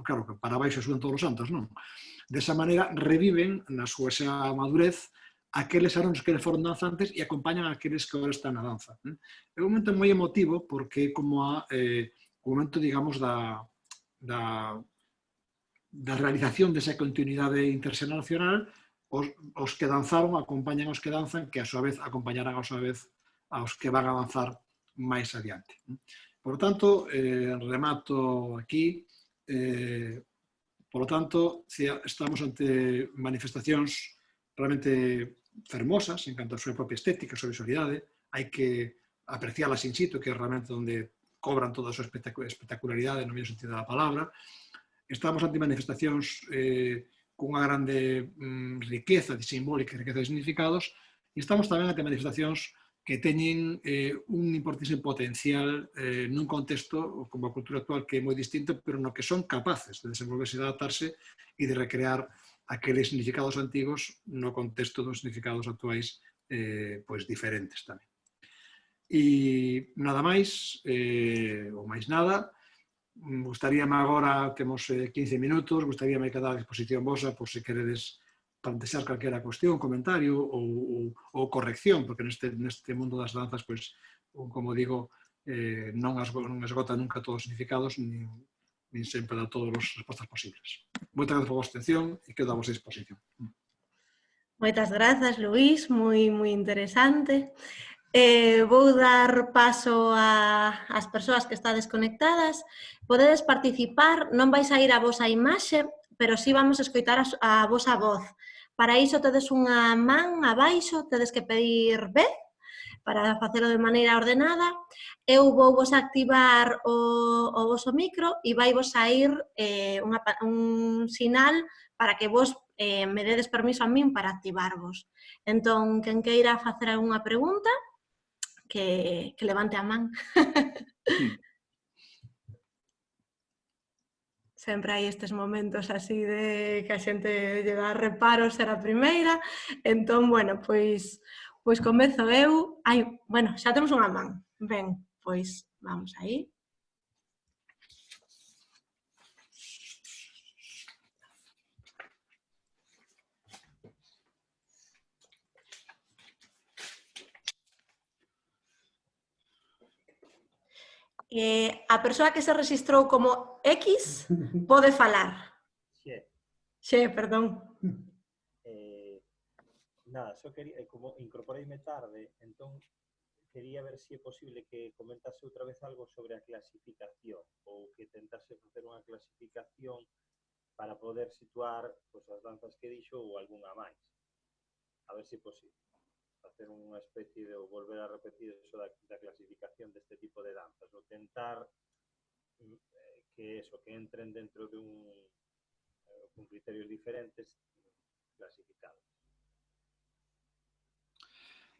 Speaker 3: claro que para baixo suben todos os santos, non? Desa maneira reviven na súa madurez aqueles anos que foron danzantes e acompañan aqueles que agora están na danza. É un momento moi emotivo porque é como o momento, digamos, da realización desa continuidade interxeneracional. Os que danzaron acompañan aos que danzan, que a súa vez acompañarán a súa vez aos que van a danzar máis adiante. Por tanto, remato aquí. Por tanto, estamos ante manifestacións realmente fermosas en canto a súa propia estética, a súa visualidade. Hai que apreciálas in situ, que é realmente onde cobran toda a súa espectacularidade no medio sentido da palabra. Estamos ante manifestacións cunha grande riqueza de simbólica e riqueza de significados, e estamos tamén ante manifestacións que teñen un importante potencial nun contexto como a cultura actual que é moi distinto, pero no que son capaces de desenvolverse e de adaptarse e de recrear aqueles significados antigos no contexto dos significados actuais diferentes tamén. E nada máis, ou máis nada, gustaríame agora, temos 15 minutos, gustaríame quedar a disposición vosa por se queredes plantexar calquera cuestión, comentario ou corrección, porque neste mundo das danzas, como digo, non esgota nunca todos os significados, nin sempre dá todas as respostas posibles. Moitas gracias por a vosa atención e quedo a vosa disposición.
Speaker 2: Moitas grazas, Luís, moi interesante. Vou dar paso ás persoas que estades conectadas. Podedes participar, non vais a ir a vosa imaxe, pero sí vamos a escoitar a vosa voz. Para iso tedes unha man abaixo, tedes que pedir vez, para facelo de maneira ordenada. Eu vou vos activar o voso micro e vai vos sair un sinal para que vos me dedes permiso a min para activarvos. Entón, quen queira facer algunha pregunta, que levante a man. Sempre hai estes momentos así de que a xente lle dá reparos ser a primeira. Entón, bueno, pois comezo eu. Bueno, xa temos unha man. Ben, pois vamos aí. A persoa que se registrou como X pode falar. Xe, perdón.
Speaker 4: Nada, só quería, como incorporeime tarde, entón quería ver se é posible que comentase outra vez algo sobre a clasificación ou que tentase facer unha clasificación para poder situar as danzas que dixo ou algunha máis. A ver se é posible facer unha especie de, ou volver a repetir eso da clasificación deste tipo de danzas, ou tentar que entren dentro de con criterios diferentes clasificados.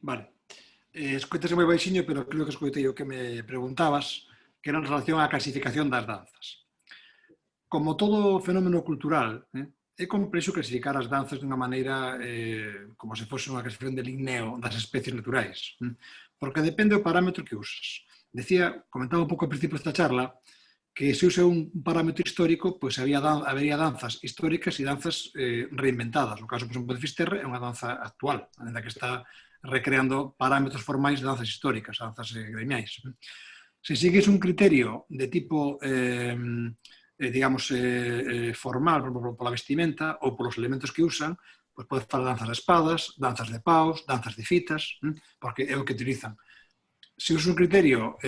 Speaker 3: Vale. Escoitase moi baixiño, pero creo que escoitei o que me preguntabas, que era en relación á clasificación das danzas. Como todo fenómeno cultural, é complexo clasificar as danzas dunha maneira como se fose unha clasificación de Linneo das especies naturais, porque depende do parámetro que usas. Comentaba un pouco ao principio desta charla, que se usa un parámetro histórico, pois habería danzas históricas e danzas reinventadas. O caso, por exemplo, de Fisterra é unha danza actual, ainda que está recreando parámetros formais de danzas históricas, danzas gremiais. Se sigues un criterio de tipo digamos, formal pola vestimenta ou polos elementos que usan, pois podes falar danzas de espadas, danzas de paus, danzas de fitas, porque é o que utilizan. Se usas un criterio,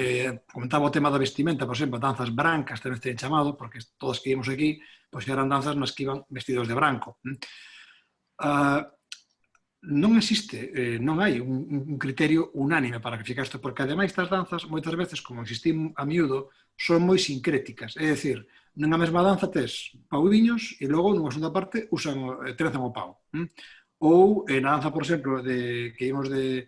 Speaker 3: comentaba o tema da vestimenta, por exemplo, danzas brancas, tamén este chamado, porque todas que vimos aquí, pois eran danzas nas que iban vestidos de branco. Non existe, non hai un criterio unánime para clasificar isto, porque ademais estas danzas, moitas veces, como existín a miúdo, son moi sincréticas, é dicir, nunha mesma danza tes paudiños e logo nunha segunda parte trenzan o pau. Ou na danza, por exemplo, que vimos de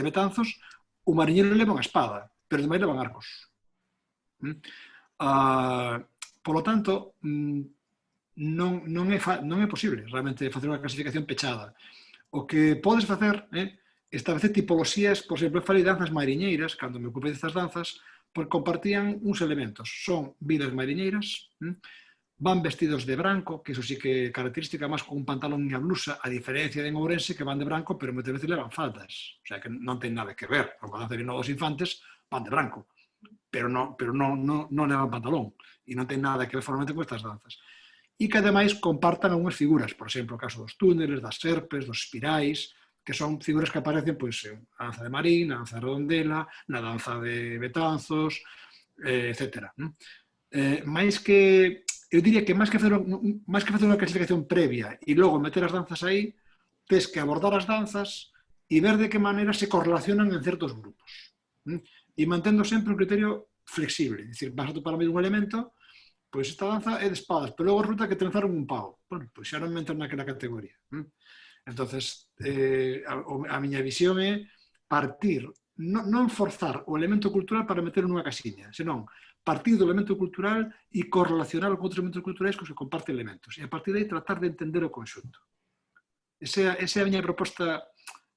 Speaker 3: Betanzos, o mariñeiro leva unha espada, pero demais levan arcos. Polo tanto, non é posible realmente facer unha clasificación pechada. O que podes facer é establecer tipoloxías, por exemplo, falei de danzas mariñeiras, cando me ocupei destas danzas, porque compartían uns elementos. Son vidas mariñeiras, van vestidos de branco, que iso sí que é característica máis con un pantalón e a blusa, a diferencia de en Ourense, que van de branco, pero moitas veces levan faldas. O sea, que non ten nada que ver. Con a danza de Novos Infantes van de branco, pero non levan pantalón. E non ten nada que ver formalmente con estas danzas. E que, ademais, compartan algunhas figuras. Por exemplo, o caso dos túneles, das serpes, dos espirais, que son figuras que aparecen na danza de Marín, na danza de Redondela, na danza de Betanzos, etc. Eu diría que máis que facer unha clasificación previa e logo meter as danzas aí, tens que abordar as danzas e ver de que maneira se correlacionan en certos grupos. E mantendo sempre un criterio flexible. É dicir, vas a topar un elemento, pois esta danza é de espadas, pero logo resulta que trenzaron un pau. Pois xa non me entran naquela categoría. Entonces, a miña visión é partir, non forzar o elemento cultural para meter nunha casiña, senón partir do elemento cultural e correlacionar con outros elementos culturais que se comparten elementos. E a partir de aí tratar de entender o conxunto. Esa é a miña proposta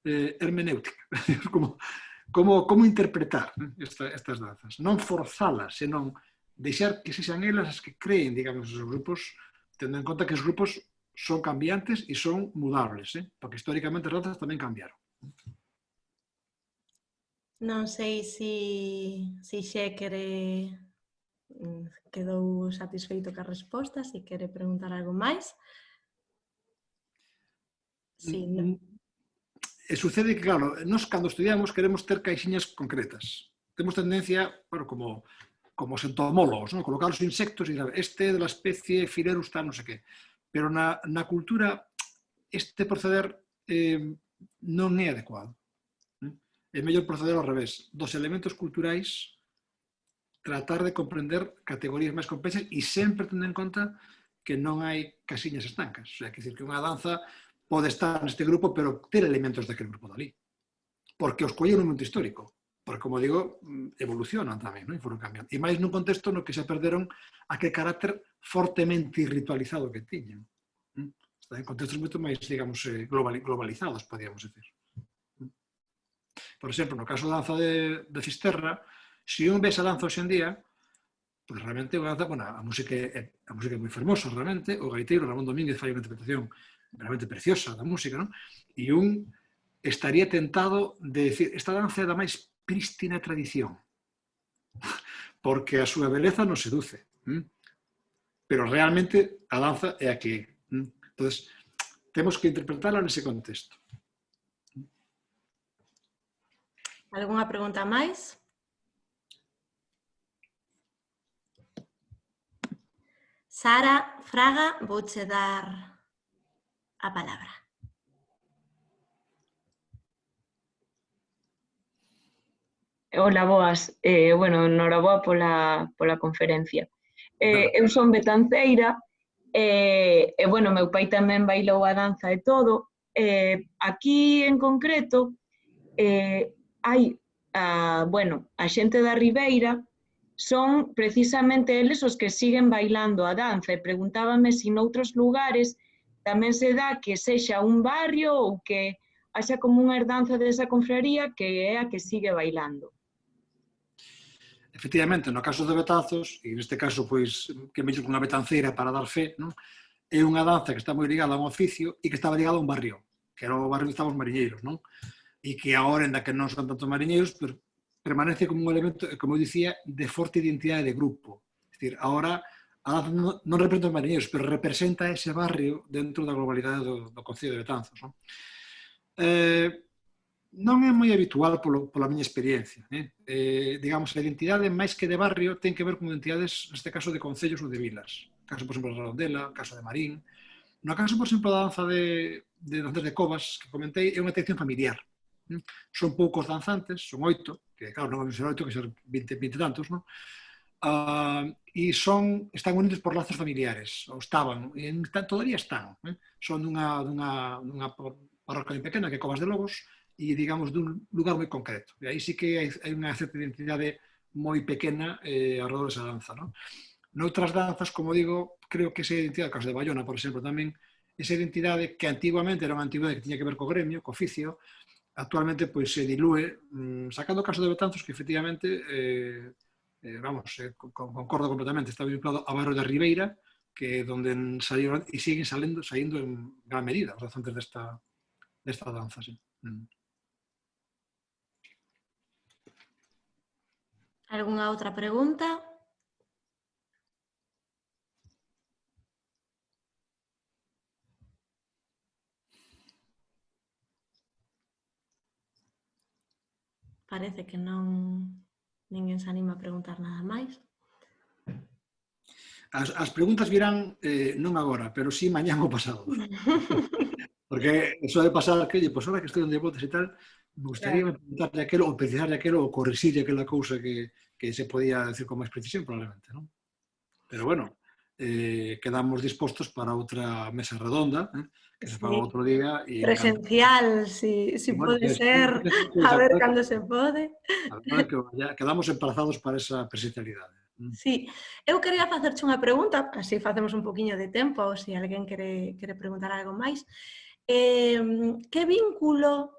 Speaker 3: hermenéutica. Como interpretar estas danzas. Non forzalas, senón deixar que sexan elas as que creen, digamos, os grupos, tendo en conta que os grupos son cambiantes e son mudables, porque históricamente as danzas tamén cambiaron.
Speaker 2: Non sei se xe quedou satisfeito ca resposta, se quere preguntar algo máis.
Speaker 3: E sucede que, claro, nós cando estudiamos queremos ter caixiñas concretas. Temos tendencia, como os entomólogos, colocar os insectos e este de la especie Philerus tal, non sei que. Pero na cultura este proceder non é adecuado. É mellor proceder ao revés. Dos elementos culturais, tratar de comprender categorías máis complexas e sempre tendo en conta que non hai casiñas estancas. O sea, que decir que unha danza pode estar neste grupo, pero ter elementos daquele grupo dali. Porque os colleron no momento histórico. Porque, como digo, evolucionan tamén, non? E foron cambiando. E máis nun contexto no que se perderon aquel carácter fortemente ritualizado que tiñan. Está en contextos moito máis, digamos, globalizados, podíamos decir. Por exemplo, no caso da danza de Fisterra, se un ves a danza hoxe en día, pois realmente unha danza, bueno, a música é moi fermosa, realmente, o gaiteiro Ramón Domínguez fai unha interpretación realmente preciosa da música, non? E un estaría tentado de decir, esta danza é da máis prístina tradición, porque a súa beleza nos seduce, pero realmente a danza é a que é. Entón, temos que interpretarla nese contexto.
Speaker 2: Algunha pregunta máis? Sara Fraga, vouche dar a palabra.
Speaker 5: Hola, boas. Bueno, noraboa pola conferencia. Eu son betanceira e, bueno, meu pai tamén bailou a danza e todo. Aquí, en concreto, hai, bueno, a xente da Ribeira son precisamente eles os que siguen bailando a danza e preguntábame se noutros lugares tamén se dá que sexa un barrio ou que haxa como unha herdanza desa confraría que é a que sigue bailando.
Speaker 3: Efectivamente, no caso de Betanzos, e neste caso, pois, que mellor unha betanceira para dar fe, non? É unha danza que está moi ligada a un oficio e que estaba ligada a un barrio, que era o barrio onde estaban os mariñeiros, non? E que agora, ainda que non son tantos mariñeiros, pero permanece como un elemento, como eu dicía, de forte identidade de grupo. É dicir, agora a danza non representa os mariñeiros, pero representa ese barrio dentro da globalidade do concello de Betanzos, non? Non é moi habitual pola miña experiencia. Digamos, a identidade máis que de barrio ten que ver con identidades, neste caso, de concellos ou de vilas. No caso, por exemplo, de Redondela, caso de Marín. No caso, por exemplo, da danza de danzas de Covas, que comentei, é unha tradición familiar. Son poucos danzantes, son 8, que claro, non van ser 8, que ser 20 e tantos, non? E están unidos por lazos familiares, ou estaban, e todavía están. Son dunha parroquia moi pequena, que é Covas de Lobos, e, digamos, dun lugar moi concreto. E aí sí que hai unha certa identidade moi pequena ao redor desa danza, non? Noutras danzas, como digo, creo que esa identidade, o caso de Bayona, por exemplo, tamén, esa identidade que antiguamente era unha antigüedade que tiña que ver co gremio, co oficio, actualmente pois se dilúe, sacando o caso de Betanzos, que efectivamente, concordo completamente, está vinculado a barrio da Ribeira, que é onde salieron e siguen saindo en gran medida os danzantes desta danza, sí.
Speaker 2: Algunha outra pregunta? Parece que ninguén se anima a preguntar nada máis.
Speaker 3: As preguntas virán non agora, pero sí mañán ou pasado. Porque eso de pasar aquello, pois ahora que estou onde botes e tal, me gustaría preguntarle aquelo, ou precisarle aquelo, ou corrixirle aquela cousa que se podía decir con máis precisión, probablemente, non? Pero bueno, quedamos dispostos para outra mesa redonda, que se faga outro día.
Speaker 2: Presencial, si pode ser, a ver cando se pode.
Speaker 3: Quedamos embarazados para esa presencialidade.
Speaker 2: Sí, eu quería facerche unha pregunta, así facemos un poquinho de tempo, ou se alguén quere preguntar algo máis. Que vínculo,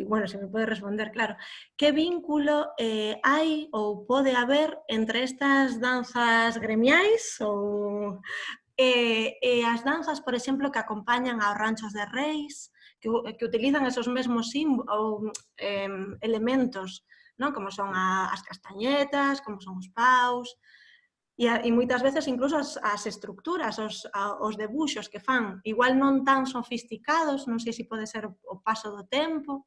Speaker 2: bueno, se me pode responder, claro, que vínculo hai ou pode haber entre estas danzas gremiais e as danzas, por exemplo, que acompañan aos ranchos de reis, que utilizan esos mesmos elementos, non? Como son as castañetas, como son os paus, e moitas veces incluso as estructuras, os debuxos que fan, igual non tan sofisticados, non sei se pode ser o paso do tempo.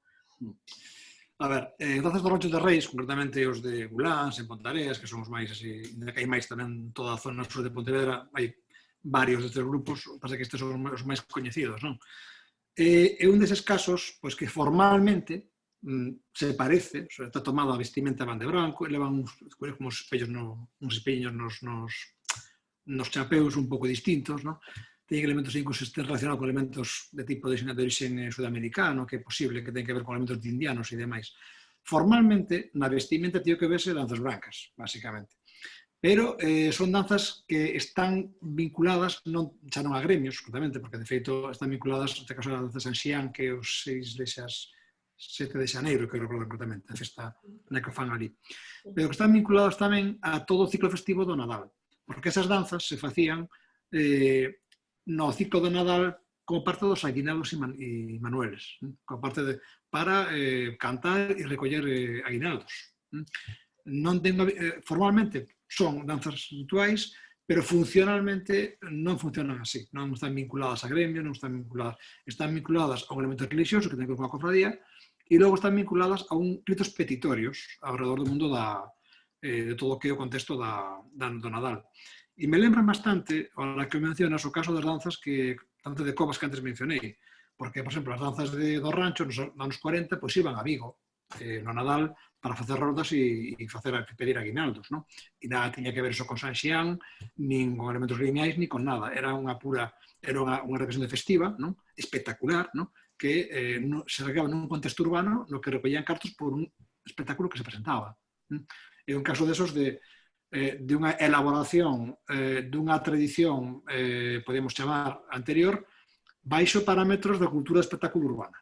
Speaker 3: A ver, danzas dos ranchos de reis, concretamente os de Gulans, en Pontareas, que son os máis así, que hai máis tamén toda a zona sur de Pontevedra, hai varios destes grupos, pasa que estes son os máis coñecidos, non? É un deses casos pois, que formalmente se parece, está tomado a vestimenta van de branco, levan uns espellos nos chapeus un pouco distintos, non? Teñen elementos inconsistentes relacionados con elementos de tipo de origen sudamericano, que é posible que ten que ver con elementos de indianos e demais. Formalmente, na vestimenta tío que verse danzas brancas, básicamente. Pero son danzas que están vinculadas xa non a gremios, justamente, porque de feito están vinculadas, neste caso, a danza San Xián, que é os 7 de xaneiro, que eu recordo concretamente, a festa na que fan ali. Pero que están vinculadas tamén a todo o ciclo festivo do Nadal, porque esas danzas se facían no ciclo do Nadal como parte dos aguinaldos e manueles, como parte para cantar e recoller aguinaldos. Non tengo, formalmente son danzas rituais, pero funcionalmente non funcionan así. Non están vinculadas a gremios, non están vinculadas a un elemento religioso que ten que ver con a cofradía, e logo están vinculadas a un ritos petitorios ao redor do mundo de todo o que é o contexto do Nadal. E me lembran bastante, ahora que mencionas, o caso das danzas tanto de covas que antes mencionei, porque, por exemplo, as danzas do rancho nos anos 40 pois iban a Vigo no Nadal para facer rodas e pedir aguinaldos, non? E nada tiña que ver iso con San Xián, nin con elementos lineais, nin con nada. Era unha representación festiva, non? Espectacular, non? Que se realizaba nun contexto urbano no que recollían cartos por un espectáculo que se presentaba. É un caso desos de unha elaboración dunha tradición, podemos chamar, anterior, baixo parámetros da cultura de espectáculo urbana.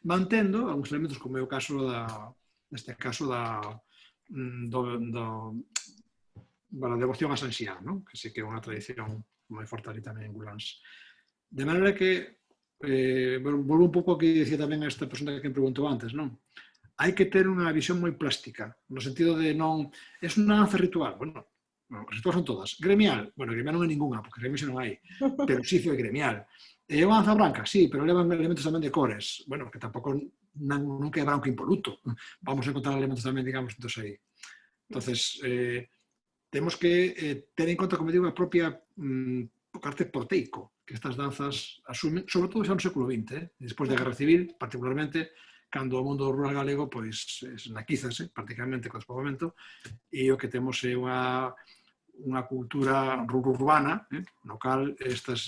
Speaker 3: Mantendo algúns elementos, como é o caso neste caso da devoción a San Xián, que sí que é unha tradición moi forte ali tamén en Gulans. De maneira que, volvo un pouco ao que dicía tamén esta persona que me preguntou antes, non? Hai que ter unha visión moi plástica, no sentido de non... É unha danza ritual, bueno, as rituais son todas. Gremial, bueno, gremial non é ninguna, porque gremial non hai, pero sí foi gremial. É unha danza branca, sí, pero levan elementos tamén de cores, bueno, que tampouco nunca é branco impoluto. Vamos a encontrar elementos tamén, digamos, aí. Entonces, temos que ter en conta, como digo, a propia carácter proteico que estas danzas asumen, sobre todo xa no século XX, despois da Guerra Civil, particularmente, cando o mundo rural galego pois naquízase prácticamente co despoboamento, e o que temos é unha cultura urbana, no cal estas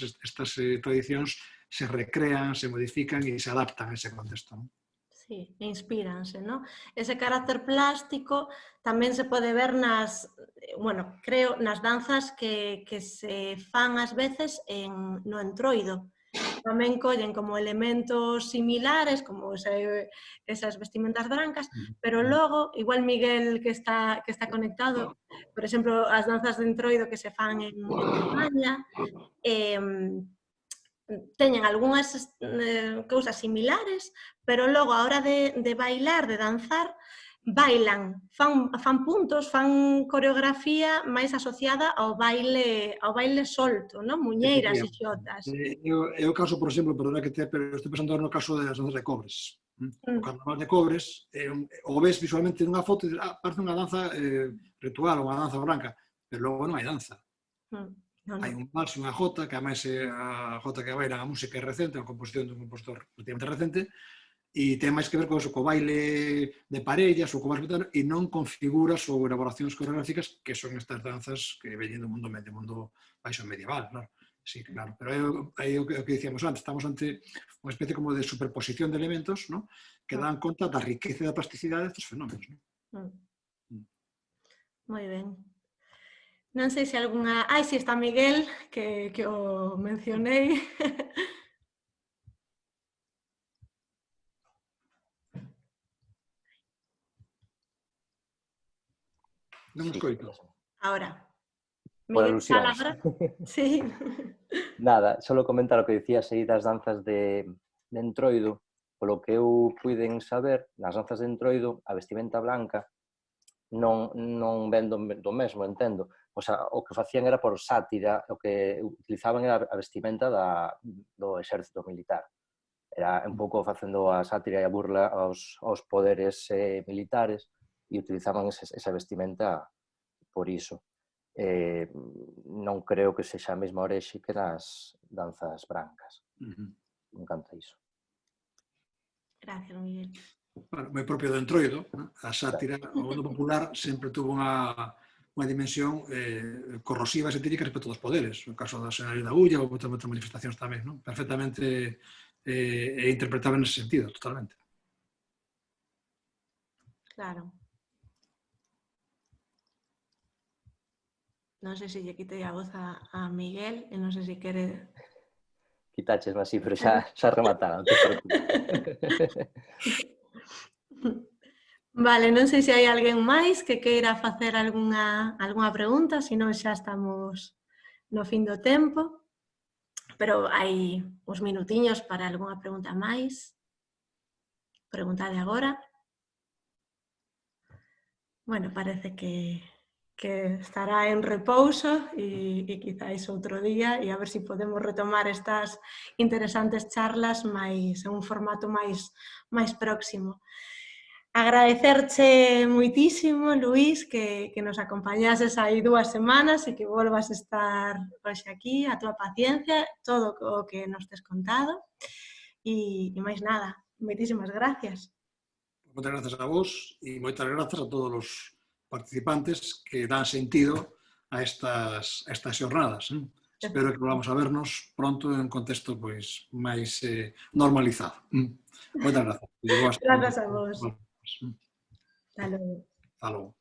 Speaker 3: tradicións se recrean, se modifican e se adaptan a ese contexto.
Speaker 2: Sí, inspíranse, ¿no? Ese carácter plástico tamén se pode ver nas danzas que se fan ás veces no Entroido. Tamén collen como elementos similares, como esas vestimentas brancas, pero logo, igual Miguel que está conectado, por exemplo, as danzas de Entroido que se fan en España, teñen algunhas cousas similares, pero logo a hora de bailar, de danzar, bailan, fan puntos, fan coreografía máis asociada ao baile solto, non? Muñeiras e xotas.
Speaker 3: É o caso, por exemplo, perdona que pero estou pensando no caso das danzas de Cobres. O carnaval de Cobres, o ves visualmente nunha foto e parece unha danza ritual, unha danza branca, pero logo non hai danza. Hai un vals e unha jota, que ademais a jota que baila a música é recente, a composición dun compositor relativamente recente, e ten máis que ver con eso, co baile de parellas ou co baile e non con figuras ou elaboracións coreográficas que son estas danzas que veñen do mundo baixo medieval, claro. Sí, claro, pero é o que dicíamos antes, estamos ante unha especie como de superposición de elementos, ¿no? Que dan conta da riqueza e da plasticidade destes fenómenos. ¿No?
Speaker 2: Moi ben. Non sei se algunha... si está Miguel, que o mencionei.
Speaker 3: Non me escoito.
Speaker 2: Ahora.
Speaker 6: Por alusións.
Speaker 2: Sí.
Speaker 6: Nada, só comentar o que dicías aí das danzas de Entroido. Polo que eu puiden saber, nas danzas de Entroido, a vestimenta blanca non ven do mesmo, entendo. O sea, o que facían era por sátira, o que utilizaban era a vestimenta do exército militar. Era un pouco facendo a sátira e a burla aos poderes militares e utilizaban esa vestimenta por iso. Non creo que sexa a mesma orixe que nas danzas brancas. me encanta iso.
Speaker 2: Gracias, Miguel.
Speaker 3: Bueno, moi propio do Entroido, a sátira, o mundo popular sempre tuvo unha dimensión corrosiva e satírica respecto dos poderes. No caso da Señoría da Ulla ou outras manifestacións tamén, non? Perfectamente interpretable nese sentido, totalmente.
Speaker 2: Claro. Non sei se lle quitei a voz a Miguel e non sei se quere...
Speaker 6: Quitaches así, pero xa remataron, non te preocupes.
Speaker 2: Vale, non sei se hai alguén máis que queira facer algunha pregunta, senón xa estamos no fin do tempo, pero hai uns minutiños para algunha pregunta máis. Preguntade agora. Bueno, parece que estará en repouso e quizáis outro día e a ver se podemos retomar estas interesantes charlas en un formato máis próximo. Agradecerche moitísimo, Luís, que nos acompañases aí 2 semanas e que volvas a estar hoxe aquí, a túa paciencia, todo o que nos tes contado. E máis nada, moitísimas gracias.
Speaker 3: Moitas grazas a vos e moitas grazas a todos os participantes que dan sentido a estas xornadas. Espero que volvamos a vernos pronto en un contexto máis normalizado. Moitas grazas.
Speaker 2: Grazas a vos. Hasta logo.
Speaker 3: Hasta logo.